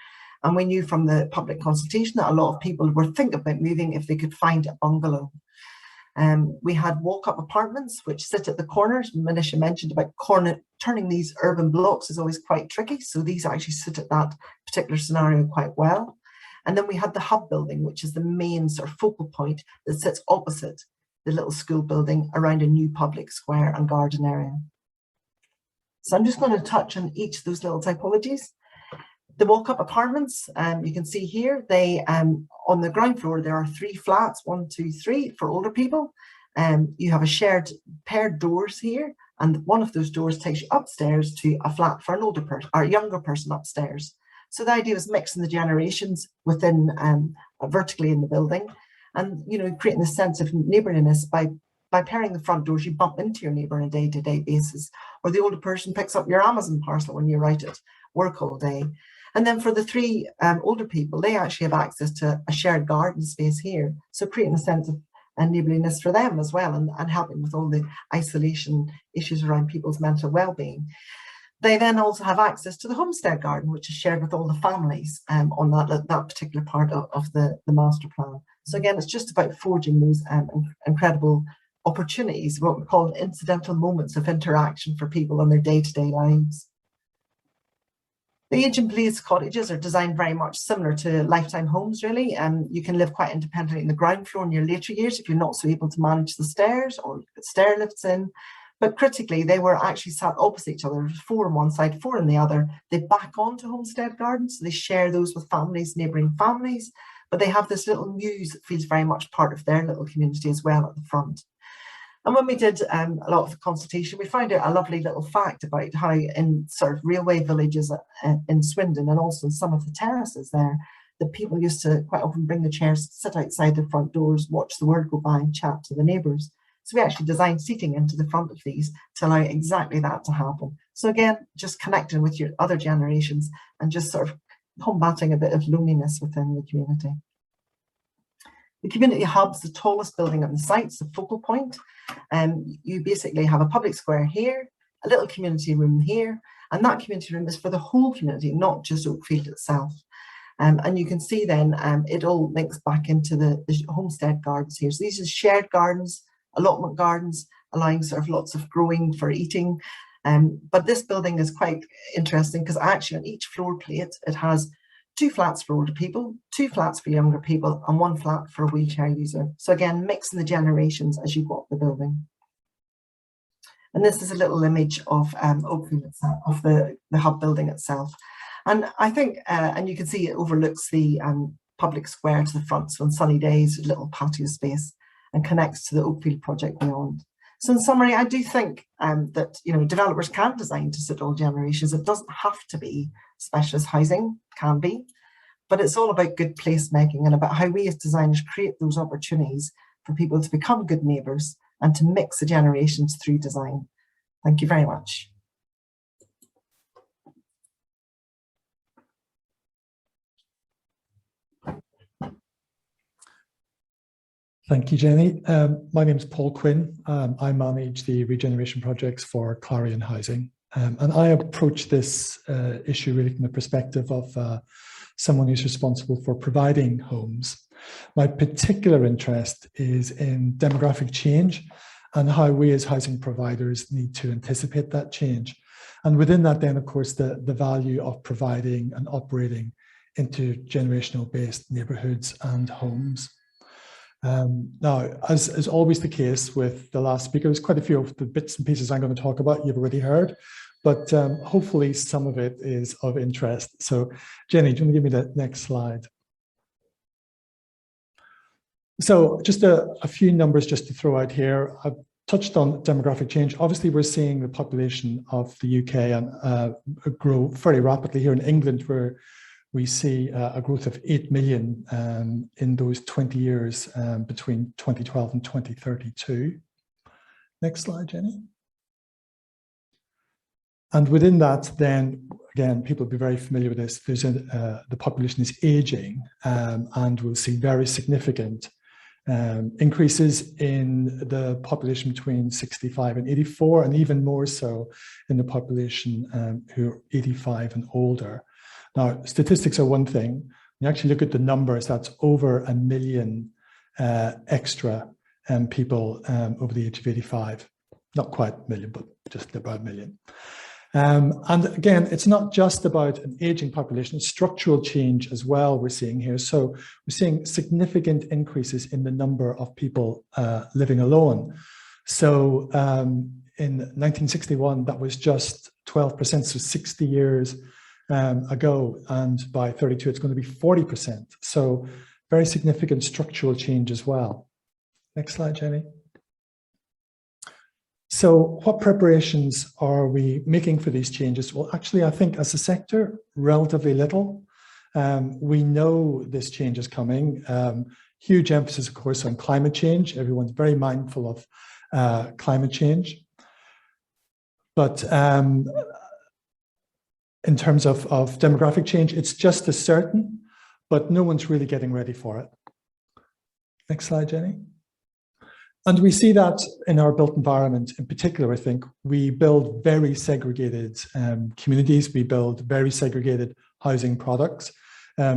And we knew from the public consultation that a lot of people were thinking about moving if they could find a bungalow. We had walk-up apartments, which sit at the corners. Manisha mentioned about turning these urban blocks is always quite tricky. So these actually sit at that particular scenario quite well. And then we had the hub building, which is the main sort of focal point that sits opposite the little school building around a new public square and garden area. So I'm just going to touch on each of those little typologies. The walk-up apartments, you can see here, they on the ground floor, there are 3 flats, 1, 2, 3 for older people. You have a shared paired doors here, and one of those doors takes you upstairs to a flat for an older person or a younger person upstairs. So the idea was mixing the generations within vertically in the building, and creating a sense of neighbourliness by pairing the front doors. You bump into your neighbour on a day-to-day basis, or the older person picks up your Amazon parcel when you're out at work all day. And then for the 3 older people, they actually have access to a shared garden space here. So creating a sense of neighbourliness for them as well, and helping with all the isolation issues around people's mental well-being. They then also have access to the homestead garden, which is shared with all the families on that particular part of the master plan. So again, it's just about forging those incredible opportunities, what we call incidental moments of interaction for people on their day-to-day lives. The age in place cottages are designed very much similar to lifetime homes, really. You can live quite independently in the ground floor in your later years if you're not so able to manage the stairs or put stair lifts in. But critically, they were actually sat opposite each other. There was 4 on one side, 4 on the other. They back onto homestead gardens, so they share those with families, neighbouring families. But they have this little muse that feels very much part of their little community as well at the front. And when we did a lot of the consultation, we found out a lovely little fact about how in sort of railway villages in Swindon, and also in some of the terraces there, that people used to quite often bring the chairs, sit outside the front doors, watch the word go by and chat to the neighbours. So we actually designed seating into the front of these to allow exactly that to happen. So again, just connecting with your other generations and just sort of combating a bit of loneliness within the community. The community hub's the tallest building on the site, it's the focal point. You basically have a public square here, a little community room here, and that community room is for the whole community, not just Oakfield itself. And you can see then it all links back into the homestead gardens here. So these are shared gardens, allotment gardens, allowing sort of lots of growing for eating. But this building is quite interesting because actually on each floor plate, it has 2 flats for older people, 2 flats for younger people, and 1 flat for a wheelchair user. So again, mixing the generations as you go up the building. And this is a little image of Oakville itself, of the hub building itself. And I think, and you can see it overlooks the public square to the front, so on sunny days, a little patio space, and connects to the Oakfield project beyond. So in summary, I do think that developers can design to suit all generations. It doesn't have to be specialist housing, can be, but it's all about good placemaking and about how we as designers create those opportunities for people to become good neighbours and to mix the generations through design. Thank you very much. Thank you, Jenny. My name is Paul Quinn. I manage the regeneration projects for Clarion Housing. And I approach this issue really from the perspective of someone who's responsible for providing homes. My particular interest is in demographic change and how we as housing providers need to anticipate that change. And within that then, of course, the value of providing and operating intergenerational based neighbourhoods and homes. Now, as is always the case with the last speakers, quite a few of the bits and pieces I'm going to talk about you've already heard, but hopefully some of it is of interest. So Jenny, do you want to give me the next slide? So just a few numbers just to throw out here. I've touched on demographic change. Obviously, we're seeing the population of the UK and grow very rapidly here in England, where we see a growth of 8 million in those 20 years between 2012 and 2032. Next slide, Jenny. And within that, then, again, people will be very familiar with this. There's the population is aging, and we'll see very significant increases in the population between 65 and 84, and even more so in the population who are 85 and older. Now, statistics are one thing. When you actually look at the numbers, that's over 1 million extra people over the age of 85. Not quite a million, but just about 1 million. And again, it's not just about an aging population, it's structural change as well we're seeing here. So we're seeing significant increases in the number of people living alone. So in 1961, that was just 12%, so 60 years ago, and by 32 it's going to be 40%. So very significant structural change as well. Next slide, Jenny. So what preparations are we making for these changes? Well, actually, I think as a sector, relatively little. We know this change is coming. Huge emphasis, of course, on climate change. Everyone's very mindful of climate change. But in terms of demographic change, it's just as certain, but no one's really getting ready for it. Next slide, Jenny. And we see that in our built environment in particular. I think we build very segregated communities. We build very segregated housing products.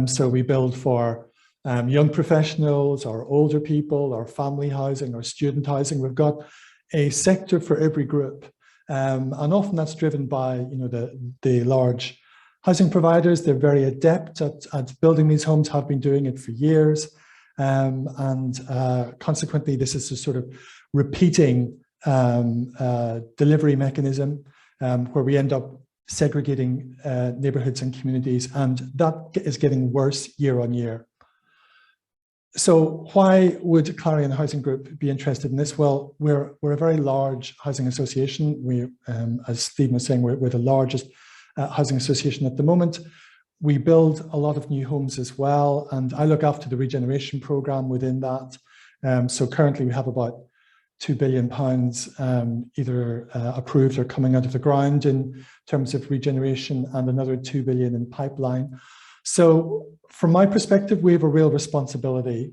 So we build for young professionals, or older people, or family housing, or student housing. We've got a sector for every group. And often that's driven by the large housing providers. They're very adept at building these homes, have been doing it for years. Consequently, this is a sort of repeating delivery mechanism where we end up segregating neighbourhoods and communities, and that is getting worse year on year. So why would Clarion Housing Group be interested in this? Well, we're a very large housing association. We, as Stephen was saying, we're the largest housing association at the moment. We build a lot of new homes as well, and I look after the regeneration programme within that. So currently we have about £2 billion either approved or coming out of the ground in terms of regeneration, and another 2 billion in pipeline. So from my perspective, we have a real responsibility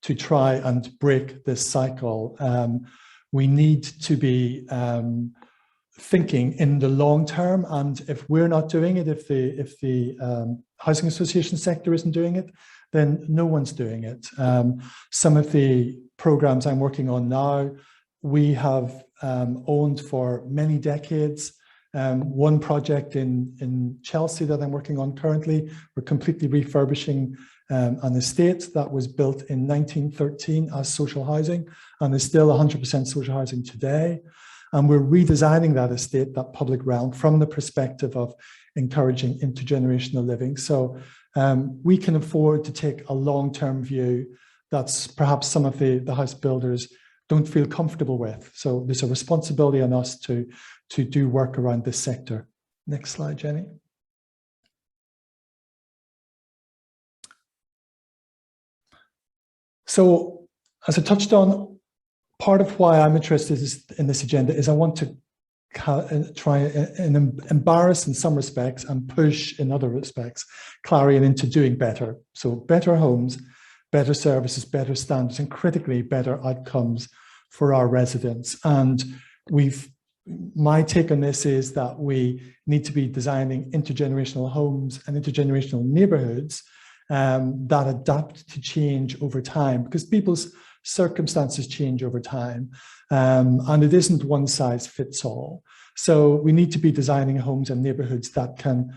to try and break this cycle. We need to be thinking in the long term, and if we're not doing it, if the housing association sector isn't doing it, then no one's doing it. Some of the programs I'm working on now, we have owned for many decades. One project in Chelsea that I'm working on currently, we're completely refurbishing an estate that was built in 1913 as social housing and is still 100% social housing today. And we're redesigning that estate, that public realm, from the perspective of encouraging intergenerational living. So we can afford to take a long-term view that's perhaps some of the house builders don't feel comfortable with. So there's a responsibility on us to do work around this sector. Next slide, Jenny. So as I touched on, part of why I'm interested in this agenda is I want to try and embarrass in some respects and push in other respects Clarion into doing better. So better homes, better services, better standards, and critically better outcomes for our residents. And my take on this is that we need to be designing intergenerational homes and intergenerational neighborhoods that adapt to change over time, because people's circumstances change over time, and it isn't one size fits all. So we need to be designing homes and neighborhoods that can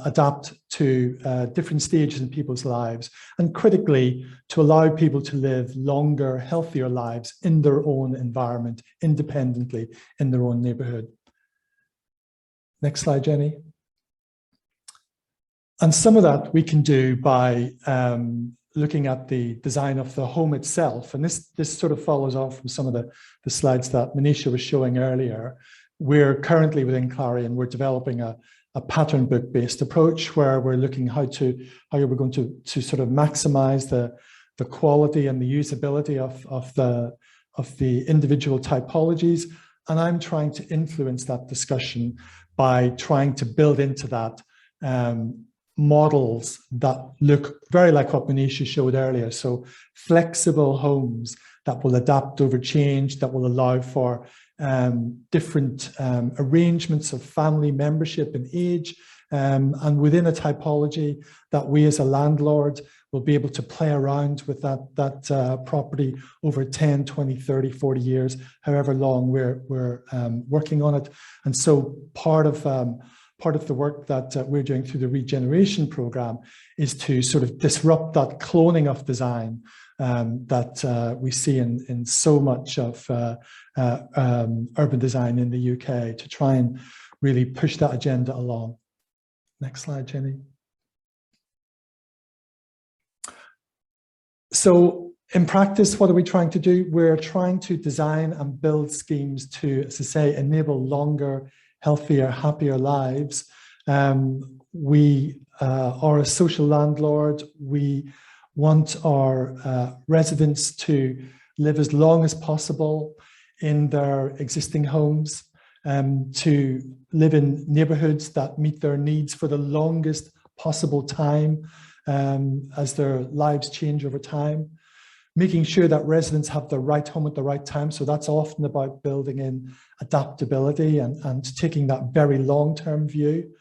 adapt to different stages in people's lives, and critically to allow people to live longer, healthier lives in their own environment, independently in their own neighborhood. Next slide, Jenny. And some of that we can do by looking at the design of the home itself. And this sort of follows on from some of the slides that Manisha was showing earlier. We're currently within Clarion, we're developing a pattern book based approach where we're looking how we're going to sort of maximize the quality and the usability of the individual typologies. And I'm trying to influence that discussion by trying to build into that models that look very like what Manisha showed earlier. So flexible homes that will adapt over change, that will allow for different arrangements of family membership and age, and within a typology that we as a landlord will be able to play around with that property over 10, 20, 30, 40 years, however long we're working on it. And so part of the work that we're doing through the regeneration program is to sort of disrupt that cloning of design that we see in so much of urban design in the UK, to try and really push that agenda along. Next slide, Jenny. So in practice, what are we trying to do? We're trying to design and build schemes to, as I say, enable longer, healthier, happier lives. We are a social landlord. We want our residents to live as long as possible in their existing homes, to live in neighborhoods that meet their needs for the longest possible time as their lives change over time. Making sure that residents have the right home at the right time. So that's often about building in adaptability and taking that very long-term view,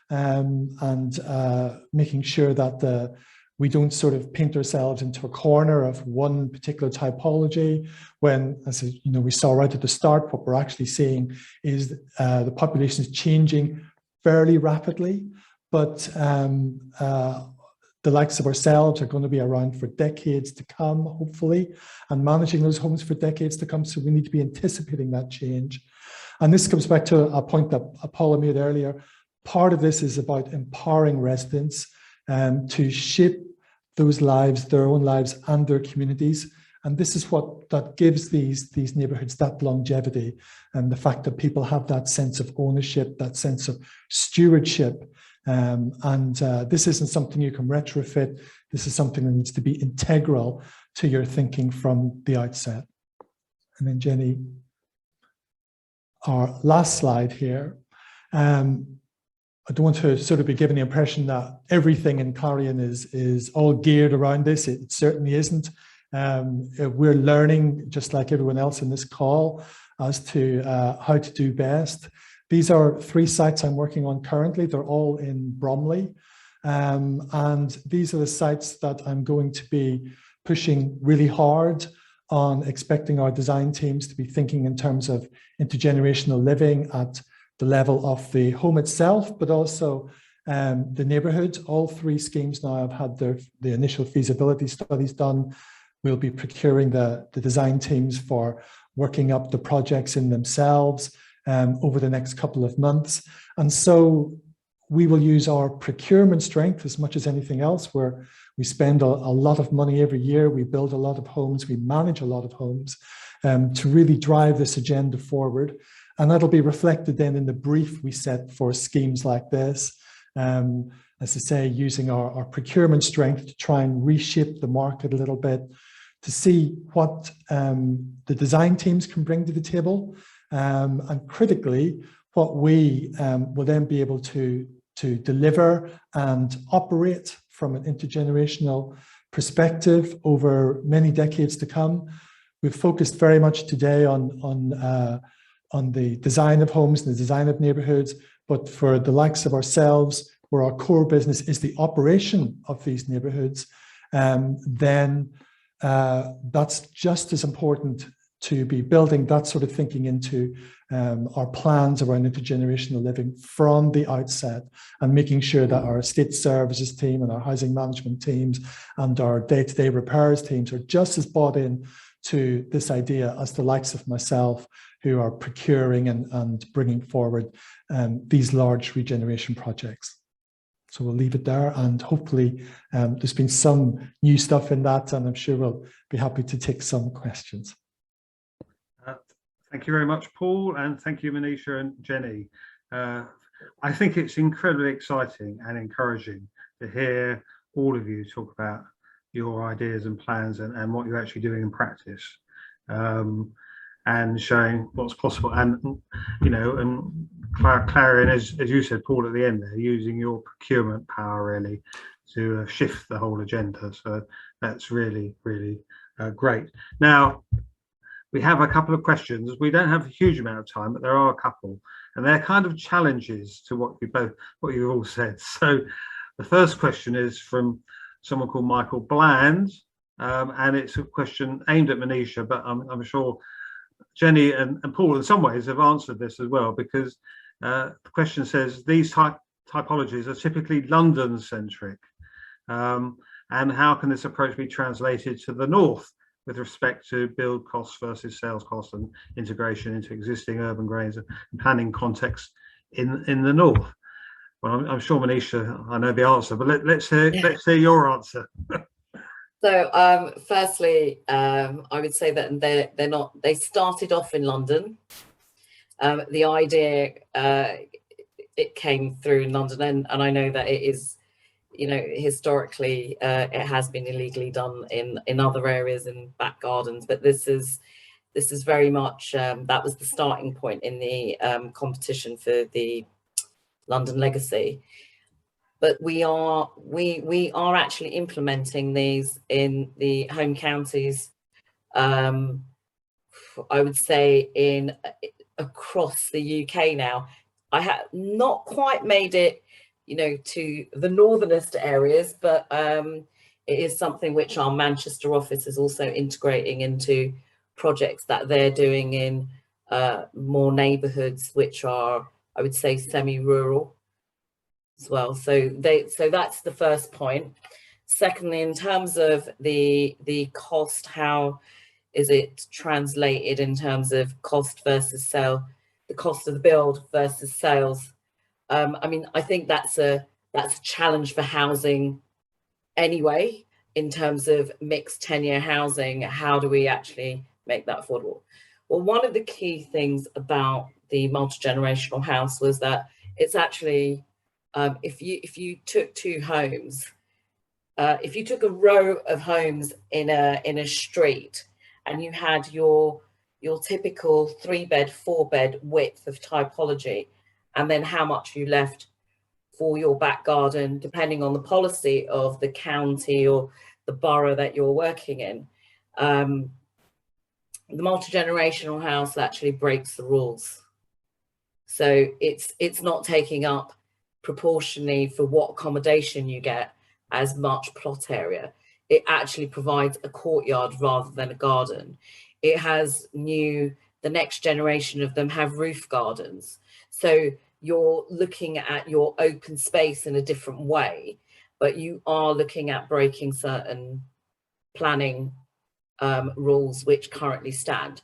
and making sure that we don't sort of paint ourselves into a corner of one particular typology when, as you know, we saw right at the start, what we're actually seeing is the population is changing fairly rapidly, but the likes of ourselves are going to be around for decades to come, hopefully, and managing those homes for decades to come. So we need to be anticipating that change. And this comes back to a point that Paula made earlier. Part of this is about empowering residents to shape those lives, their own lives and their communities. And this is what that gives these neighborhoods that longevity, and the fact that people have that sense of ownership, that sense of stewardship. This isn't something you can retrofit. This is something that needs to be integral to your thinking from the outset. And then Jenny, our last slide here. I don't want to sort of be given the impression that everything in Clarion is all geared around this. It certainly isn't. We're learning, just like everyone else in this call, as to how to do best. These are 3 sites I'm working on currently. They're all in Bromley. And these are the sites that I'm going to be pushing really hard on, expecting our design teams to be thinking in terms of intergenerational living at the level of the home itself, but also the neighbourhood. All 3 schemes now have had the initial feasibility studies done. We'll be procuring the design teams for working up the projects in themselves over the next couple of months. And so we will use our procurement strength as much as anything else, where we spend a lot of money every year. We build a lot of homes, we manage a lot of homes to really drive this agenda forward. And that'll be reflected then in the brief we set for schemes like this. As I say, using our procurement strength to try and reshape the market a little bit, to see what the design teams can bring to the table, and critically, what we will then be able to deliver and operate from an intergenerational perspective over many decades to come. We've focused very much today on the design of homes and the design of neighbourhoods, but for the likes of ourselves, where our core business is the operation of these neighbourhoods, then that's just as important to be building that sort of thinking into our plans around intergenerational living from the outset, and making sure that our estate services team and our housing management teams and our day-to-day repairs teams are just as bought in to this idea as the likes of myself, who are procuring and bringing forward these large regeneration projects. So we'll leave it there, and hopefully there's been some new stuff in that, and I'm sure we'll be happy to take some questions. Thank you very much, Paul, and thank you, Manisha and Jenny. I think it's incredibly exciting and encouraging to hear all of you talk about your ideas and plans and what you're actually doing in practice, and showing what's possible. And, you know, and Clarion, as you said, Paul, at the end there, using your procurement power really to shift the whole agenda. So that's really, really great. Now, we have a couple of questions. We don't have a huge amount of time, but there are a couple, and they're kind of challenges to what you've all said. So the first question is from someone called Michael Bland, and it's a question aimed at Manisha, but I'm sure Jenny and Paul in some ways have answered this as well, because the question says, these typologies are typically London-centric, and how can this approach be translated to the north with respect to build costs versus sales costs and integration into existing urban grains and planning context in the north? Well, I'm sure, Manisha, I know the answer, but let's hear your answer. So firstly, I would say that they started off in London. The idea, it came through in London, and I know that it is, you know, historically it has been illegally done in other areas, in back gardens, but this is very much that was the starting point in the competition for the London legacy. But we are actually implementing these in the home counties, I would say across the UK now. I have not quite made it, you know, to the northernest areas, but it is something which our Manchester office is also integrating into projects that they're doing in more neighbourhoods which are, I would say, semi-rural as well. So that's the first point. Secondly, in terms of the cost, how is it translated in terms of cost versus sale, the cost of the build versus sales? I mean, I think that's a challenge for housing anyway, in terms of mixed tenure housing. How do we actually make that affordable? Well, one of the key things about the multi-generational house was that it's actually, if you took two homes, if you took a row of homes in a street, and you had your typical 3-bed, 4-bed width of typology, and then how much you left for your back garden, depending on the policy of the county or the borough that you're working in. The multi-generational house actually breaks the rules. So it's not taking up proportionally for what accommodation you get as much plot area. It actually provides a courtyard rather than a garden. It has new the next generation of them have roof gardens. So you're looking at your open space in a different way, but you are looking at breaking certain planning rules which currently stand.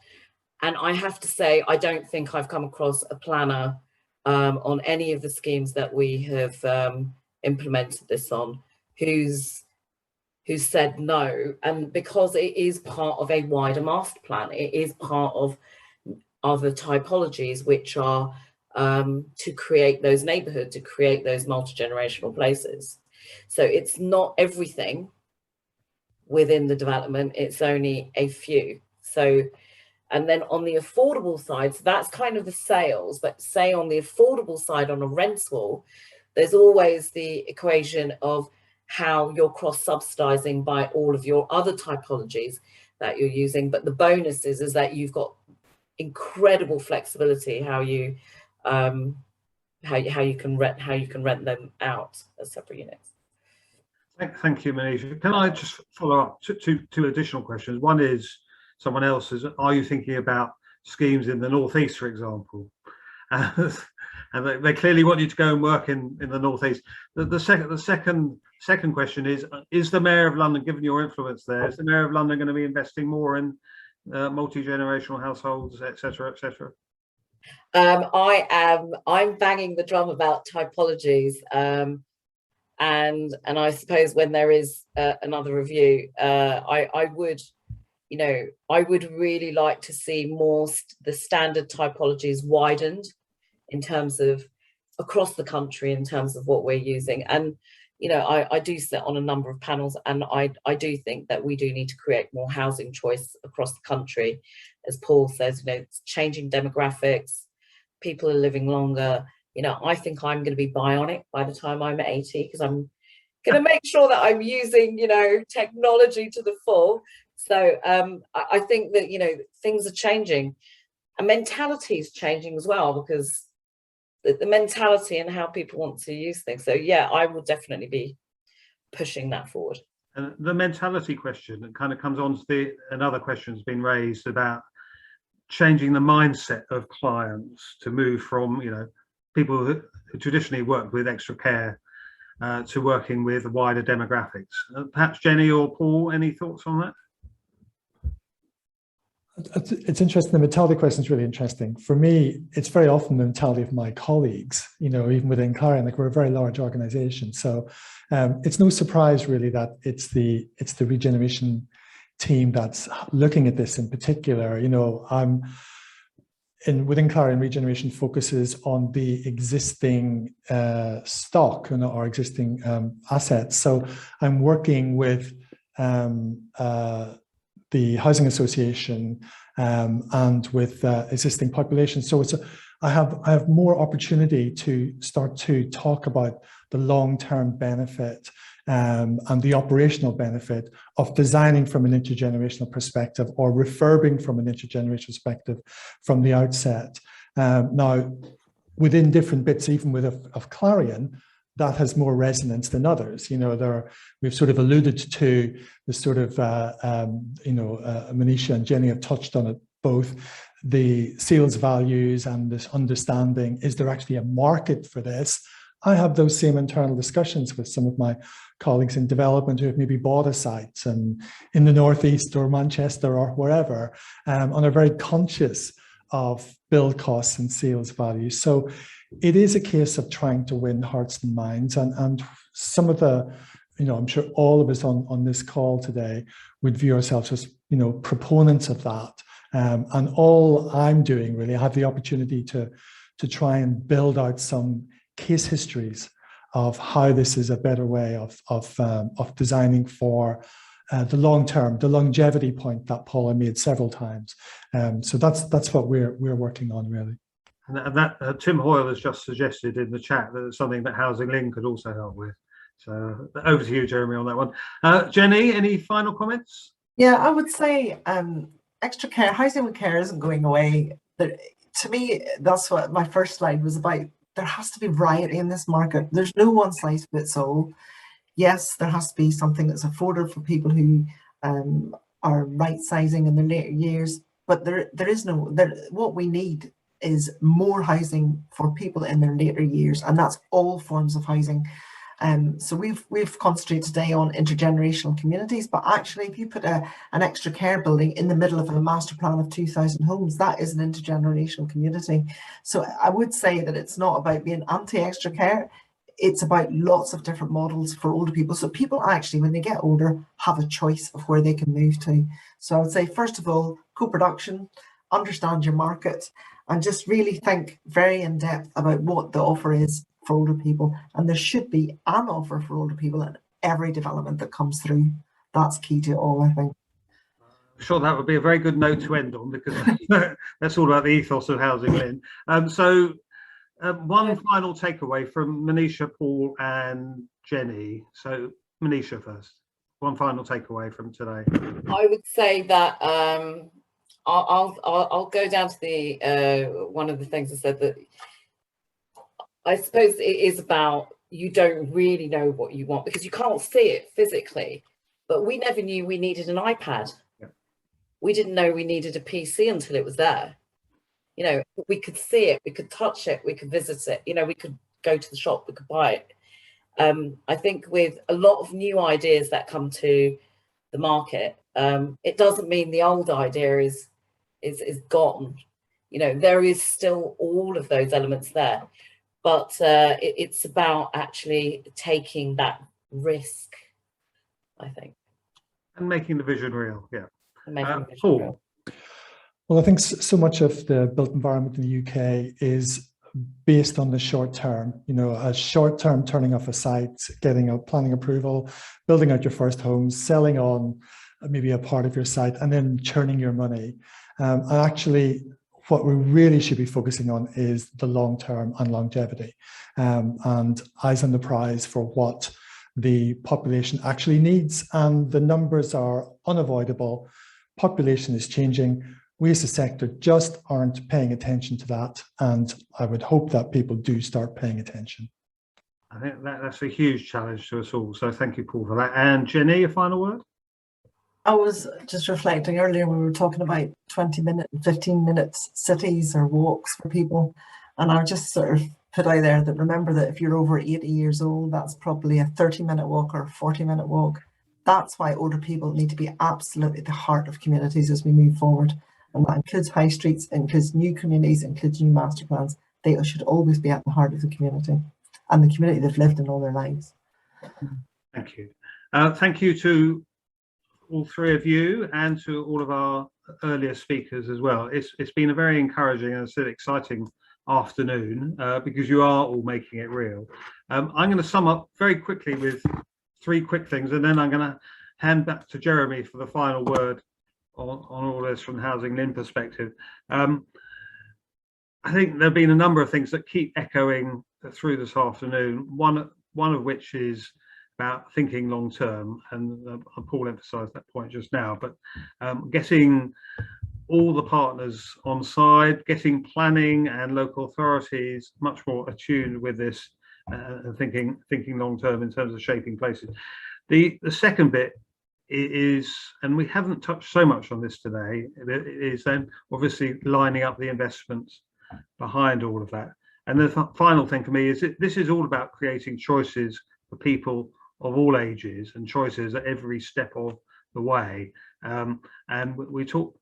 And I have to say, I don't think I've come across a planner on any of the schemes that we have implemented this on who said no. And because it is part of a wider master plan, it is part of other typologies which are to create those neighborhoods, to create those multi-generational places. So it's not everything within the development, it's only a few. So, and then on the affordable side, so that's kind of the sales, but say on the affordable side, on a rental, there's always the equation of how you're cross-subsidizing by all of your other typologies that you're using. But the bonus is that you've got incredible flexibility how you can rent them out as separate units. Thank you, Manisha. Can I just follow up two additional questions? One is someone else's. Are you thinking about schemes in the Northeast, for example? And they clearly want you to go and work in the Northeast. The second question is the Mayor of London, given your influence there, is the Mayor of London going to be investing more in multi-generational households, etc., etc.? I'm banging the drum about typologies, and I suppose when there is another review, I would really like to see more the standard typologies widened in terms of across the country in terms of what we're using. And I do sit on a number of panels, and I do think that we do need to create more housing choice across the country. As Paul says, it's changing demographics, people are living longer. I think I'm going to be bionic by the time I'm 80, because I'm going to make sure that I'm using, technology to the full. So I think that, things are changing, and mentality is changing as well, because the mentality and how people want to use things. So yeah, I will definitely be pushing that forward. And the mentality question, it kind of comes on to another question that's been raised about changing the mindset of clients to move from, people who traditionally worked with extra care to working with wider demographics. Perhaps Jenny or Paul, any thoughts on that? It's interesting. The mentality question is really interesting. For me, it's very often the mentality of my colleagues, even within Clarion, we're a very large organization. So it's no surprise really that it's the regeneration team that's looking at this in particular. Within Clarion, regeneration focuses on the existing stock, or existing assets. So I'm working with the Housing Association and with existing population. So I have more opportunity to start to talk about the long-term benefit and the operational benefit of designing from an intergenerational perspective, or refurbing from an intergenerational perspective from the outset. Now, within different bits, even of Clarion, that has more resonance than others. We've sort of alluded to the sort of, Manisha and Jenny have touched on it, both the sales values and this understanding, is there actually a market for this? I have those same internal discussions with some of my colleagues in development who have maybe bought a site in the Northeast or Manchester or wherever, and are very conscious of build costs and sales values. So it is a case of trying to win hearts and minds, and some of the, I'm sure all of us on this call today would view ourselves as, proponents of that. And all I'm doing really, I have the opportunity to try and build out some case histories of how this is a better way of designing for the long term, the longevity point that Paula made several times. So that's what we're working on really. And that Tim Hoyle has just suggested in the chat that it's something that HousingLIN could also help with. So over to you, Jeremy, on that one. Jenny, any final comments? Yeah, I would say extra care, housing with care isn't going away. To me, that's what my first slide was about. There has to be variety in this market. There's no one size fits all. Yes, there has to be something that's affordable for people who are right sizing in their later years, but there is no, what we need is more housing for people in their later years, and that's all forms of housing. So we've concentrated today on intergenerational communities, but actually if you put an extra care building in the middle of a master plan of 2,000 homes, that is an intergenerational community. So I would say that it's not about being anti-extra care, it's about lots of different models for older people. So people actually, when they get older, have a choice of where they can move to. So I would say, first of all, co-production, understand your market, and just really think very in depth about what the offer is for older people. And there should be an offer for older people in every development that comes through. That's key to it all, I think. I'm sure that would be a very good note to end on, because that's all about the ethos of HousingLIN. One final takeaway from Manisha, Paul and Jenny. So Manisha first. One final takeaway from today. I would say that I'll go down to the one of the things I said, that I suppose it is about, you don't really know what you want because you can't see it physically. But we never knew we needed an iPad. Yeah. We didn't know we needed a PC until it was there. You know, we could see it, we could touch it, we could visit it, you know, we could go to the shop, we could buy it. I think with a lot of new ideas that come to the market, it doesn't mean the old idea is gone. You know, there is still all of those elements there, but it's about actually taking that risk, I think. And making the vision real, yeah. And making the vision Paul. real. Well, I think so much of the built environment in the UK is based on the short term, you know, a short term turning off a site, getting a planning approval, building out your first home, selling on maybe a part of your site, and then churning your money. And actually, what we really should be focusing on is the long term and longevity, and eyes on the prize for what the population actually needs. And the numbers are unavoidable. Population is changing. We as a sector just aren't paying attention to that, and I would hope that people do start paying attention. I think that's a huge challenge to us all, so thank you, Paul, for that. And Jenny, a final word? I was just reflecting earlier, we were talking about 20-minute, 15 minutes cities or walks for people, and I just sort of put out there that remember that if you're over 80 years old, that's probably a 30-minute walk or a 40-minute walk. That's why older people need to be absolutely at the heart of communities as we move forward. And that includes high streets, includes new communities, includes new master plans. They should always be at the heart of the community and the community they've lived in all their lives. Thank you. Thank you to all three of you and to all of our earlier speakers as well. It's been a very encouraging and still exciting afternoon because you are all making it real. I'm going to sum up very quickly with three quick things, and then I'm going to hand back to Jeremy for the final word on all this from the HousingLIN perspective. I think there have been a number of things that keep echoing through this afternoon. One of which is about thinking long term, and Paul emphasised that point just now. But getting all the partners on side, getting planning and local authorities much more attuned with this, thinking long term in terms of shaping places. The second bit is, and we haven't touched so much on this today, is then obviously lining up the investments behind all of that. And the final thing for me is that this is all about creating choices for people of all ages and choices at every step of the way. And we talk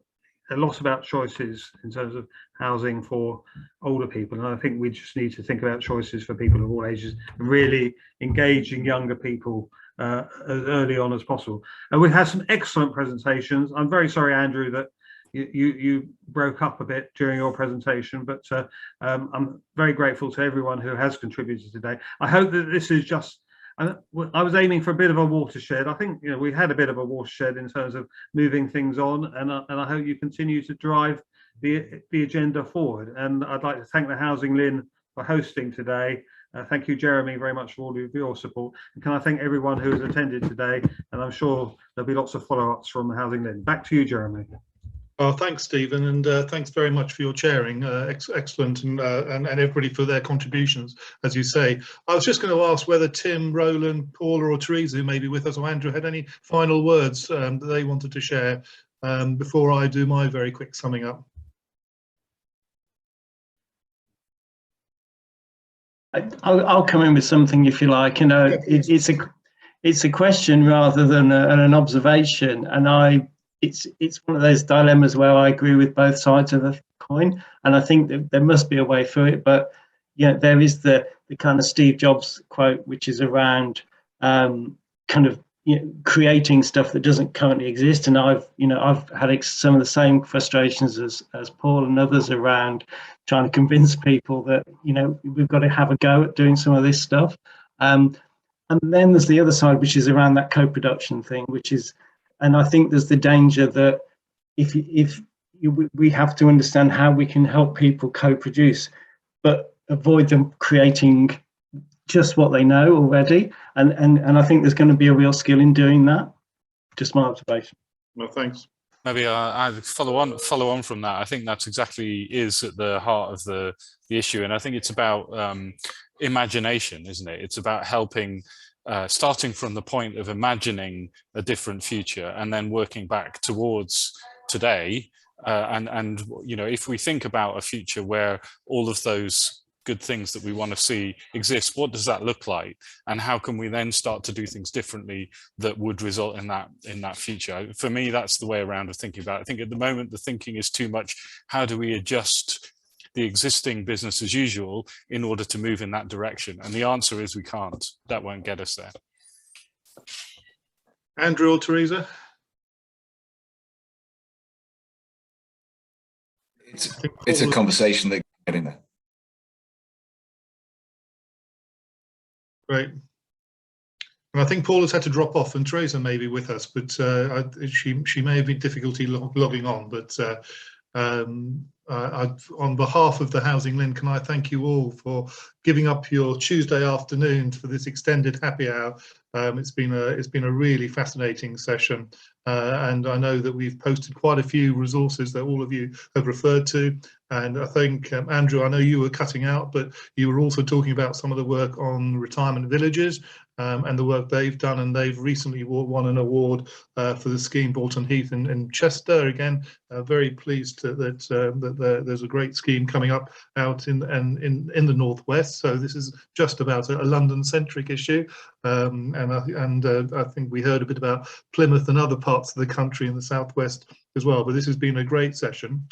a lot about choices in terms of housing for older people, and I think we just need to think about choices for people of all ages and really engaging younger people as early on as possible. And we've had some excellent presentations. I'm very sorry, Andrew, that you broke up a bit during your presentation, but I'm very grateful to everyone who has contributed today. I hope that this is just, I was aiming for a bit of a watershed. I think, you know, we had a bit of a watershed in terms of moving things on, and I hope you continue to drive the agenda forward. And I'd like to thank the HousingLIN for hosting today. Thank you, Jeremy, very much for all of your support. And can I thank everyone who has attended today? And I'm sure there'll be lots of follow-ups from the HousingLIN. Back to you, Jeremy. Well, thanks, Stephen, and thanks very much for your chairing. Excellent, and everybody for their contributions, as you say. I was just going to ask whether Tim, Roland, Paula or Teresa, who may be with us, or Andrew, had any final words that they wanted to share before I do my very quick summing up. I'll come in with something if you like. You know, it's a question rather than an observation, and it's one of those dilemmas where I agree with both sides of the coin, and I think that there must be a way through it. But yeah, there is the kind of Steve Jobs quote, which is around kind of creating stuff that doesn't currently exist, and I've had some of the same frustrations as Paul and others around trying to convince people that we've got to have a go at doing some of this stuff. And then there's the other side, which is around that co-production thing, and I think there's the danger that we have to understand how we can help people co-produce, but avoid them creating just what they know already. And I think there's going to be a real skill in doing that. Just my observation. Well, thanks. Maybe I follow on from that. I think that's exactly is at the heart of the issue, and I think it's about imagination, isn't it? It's about helping, starting from the point of imagining a different future and then working back towards today. And if we think about a future where all of those good things that we want to see exist, what does that look like, and how can we then start to do things differently that would result in that future? For me, that's the way around of thinking about it. I think at the moment the thinking is too much, how do we adjust the existing business as usual in order to move in that direction? And the answer is we can't. That won't get us there. Andrew or Teresa? It's a conversation that get in there. Great. And I think Paul has had to drop off, and Teresa may be with us, but she may have been difficulty logging on. But on behalf of the HousingLIN, can I thank you all for giving up your Tuesday afternoon for this extended happy hour. It's been a really fascinating session, and I know that we've posted quite a few resources that all of you have referred to. And I think, Andrew, I know you were cutting out, but you were also talking about some of the work on retirement villages and the work they've done. And they've recently won an award for the scheme Bolton Heath in Chester. Again, very pleased that there's a great scheme coming up out in the northwest. So this is just about a London-centric issue. And I think we heard a bit about Plymouth and other parts of the country in the southwest as well. But this has been a great session.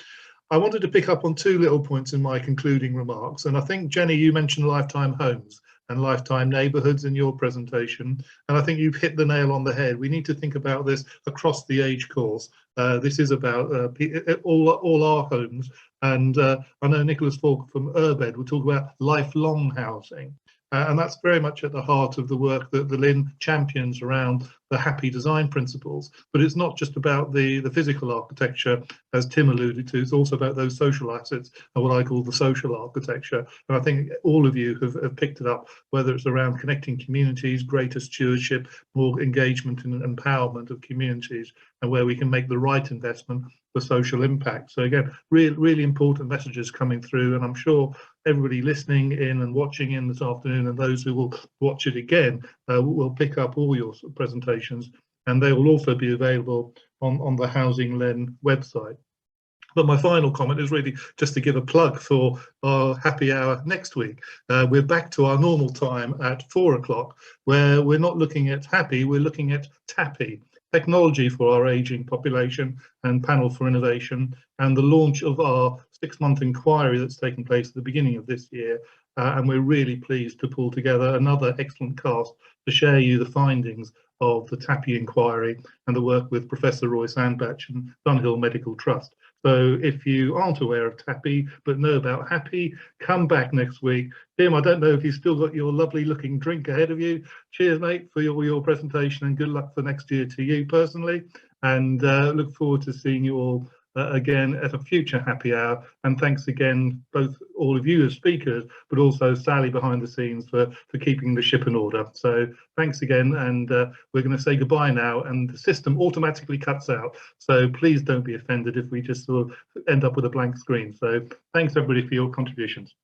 I wanted to pick up on two little points in my concluding remarks. And I think, Jenny, you mentioned lifetime homes and lifetime neighbourhoods in your presentation. And I think you've hit the nail on the head. We need to think about this across the age course. This is about all our homes. And I know Nicholas Falk from Urbed will talk about lifelong housing. And that's very much at the heart of the work that the LIN champions around the happy design principles. But it's not just about the physical architecture, as Tim alluded to, it's also about those social assets and what I call the social architecture. And I think all of you have picked it up, whether it's around connecting communities, greater stewardship, more engagement and empowerment of communities, and where we can make the right investment for social impact. So again, really important messages coming through, and I'm sure everybody listening in and watching in this afternoon, and those who will watch it again, will pick up all your presentations, and they will also be available on the HousingLIN website. But my final comment is really just to give a plug for our happy hour next week. We're back to our normal time at 4 o'clock, where we're not looking at happy, we're looking at TAPPI, technology for our ageing population and panel for innovation, and the launch of our 6-month inquiry that's taken place at the beginning of this year. And we're really pleased to pull together another excellent cast to share you the findings of the TAPPI inquiry and the work with Professor Roy Sandbach and Dunhill Medical Trust. So if you aren't aware of TAPPI but know about happy, come back next week. Tim, I don't know if you've still got your lovely looking drink ahead of you. Cheers, mate, for your presentation, and good luck for next year to you personally. And look forward to seeing you all again at a future happy hour. And thanks again, both all of you as speakers, but also Sally behind the scenes for keeping the ship in order. So thanks again, and we're going to say goodbye now, and the system automatically cuts out. So please don't be offended if we just sort of end up with a blank screen. So thanks everybody for your contributions.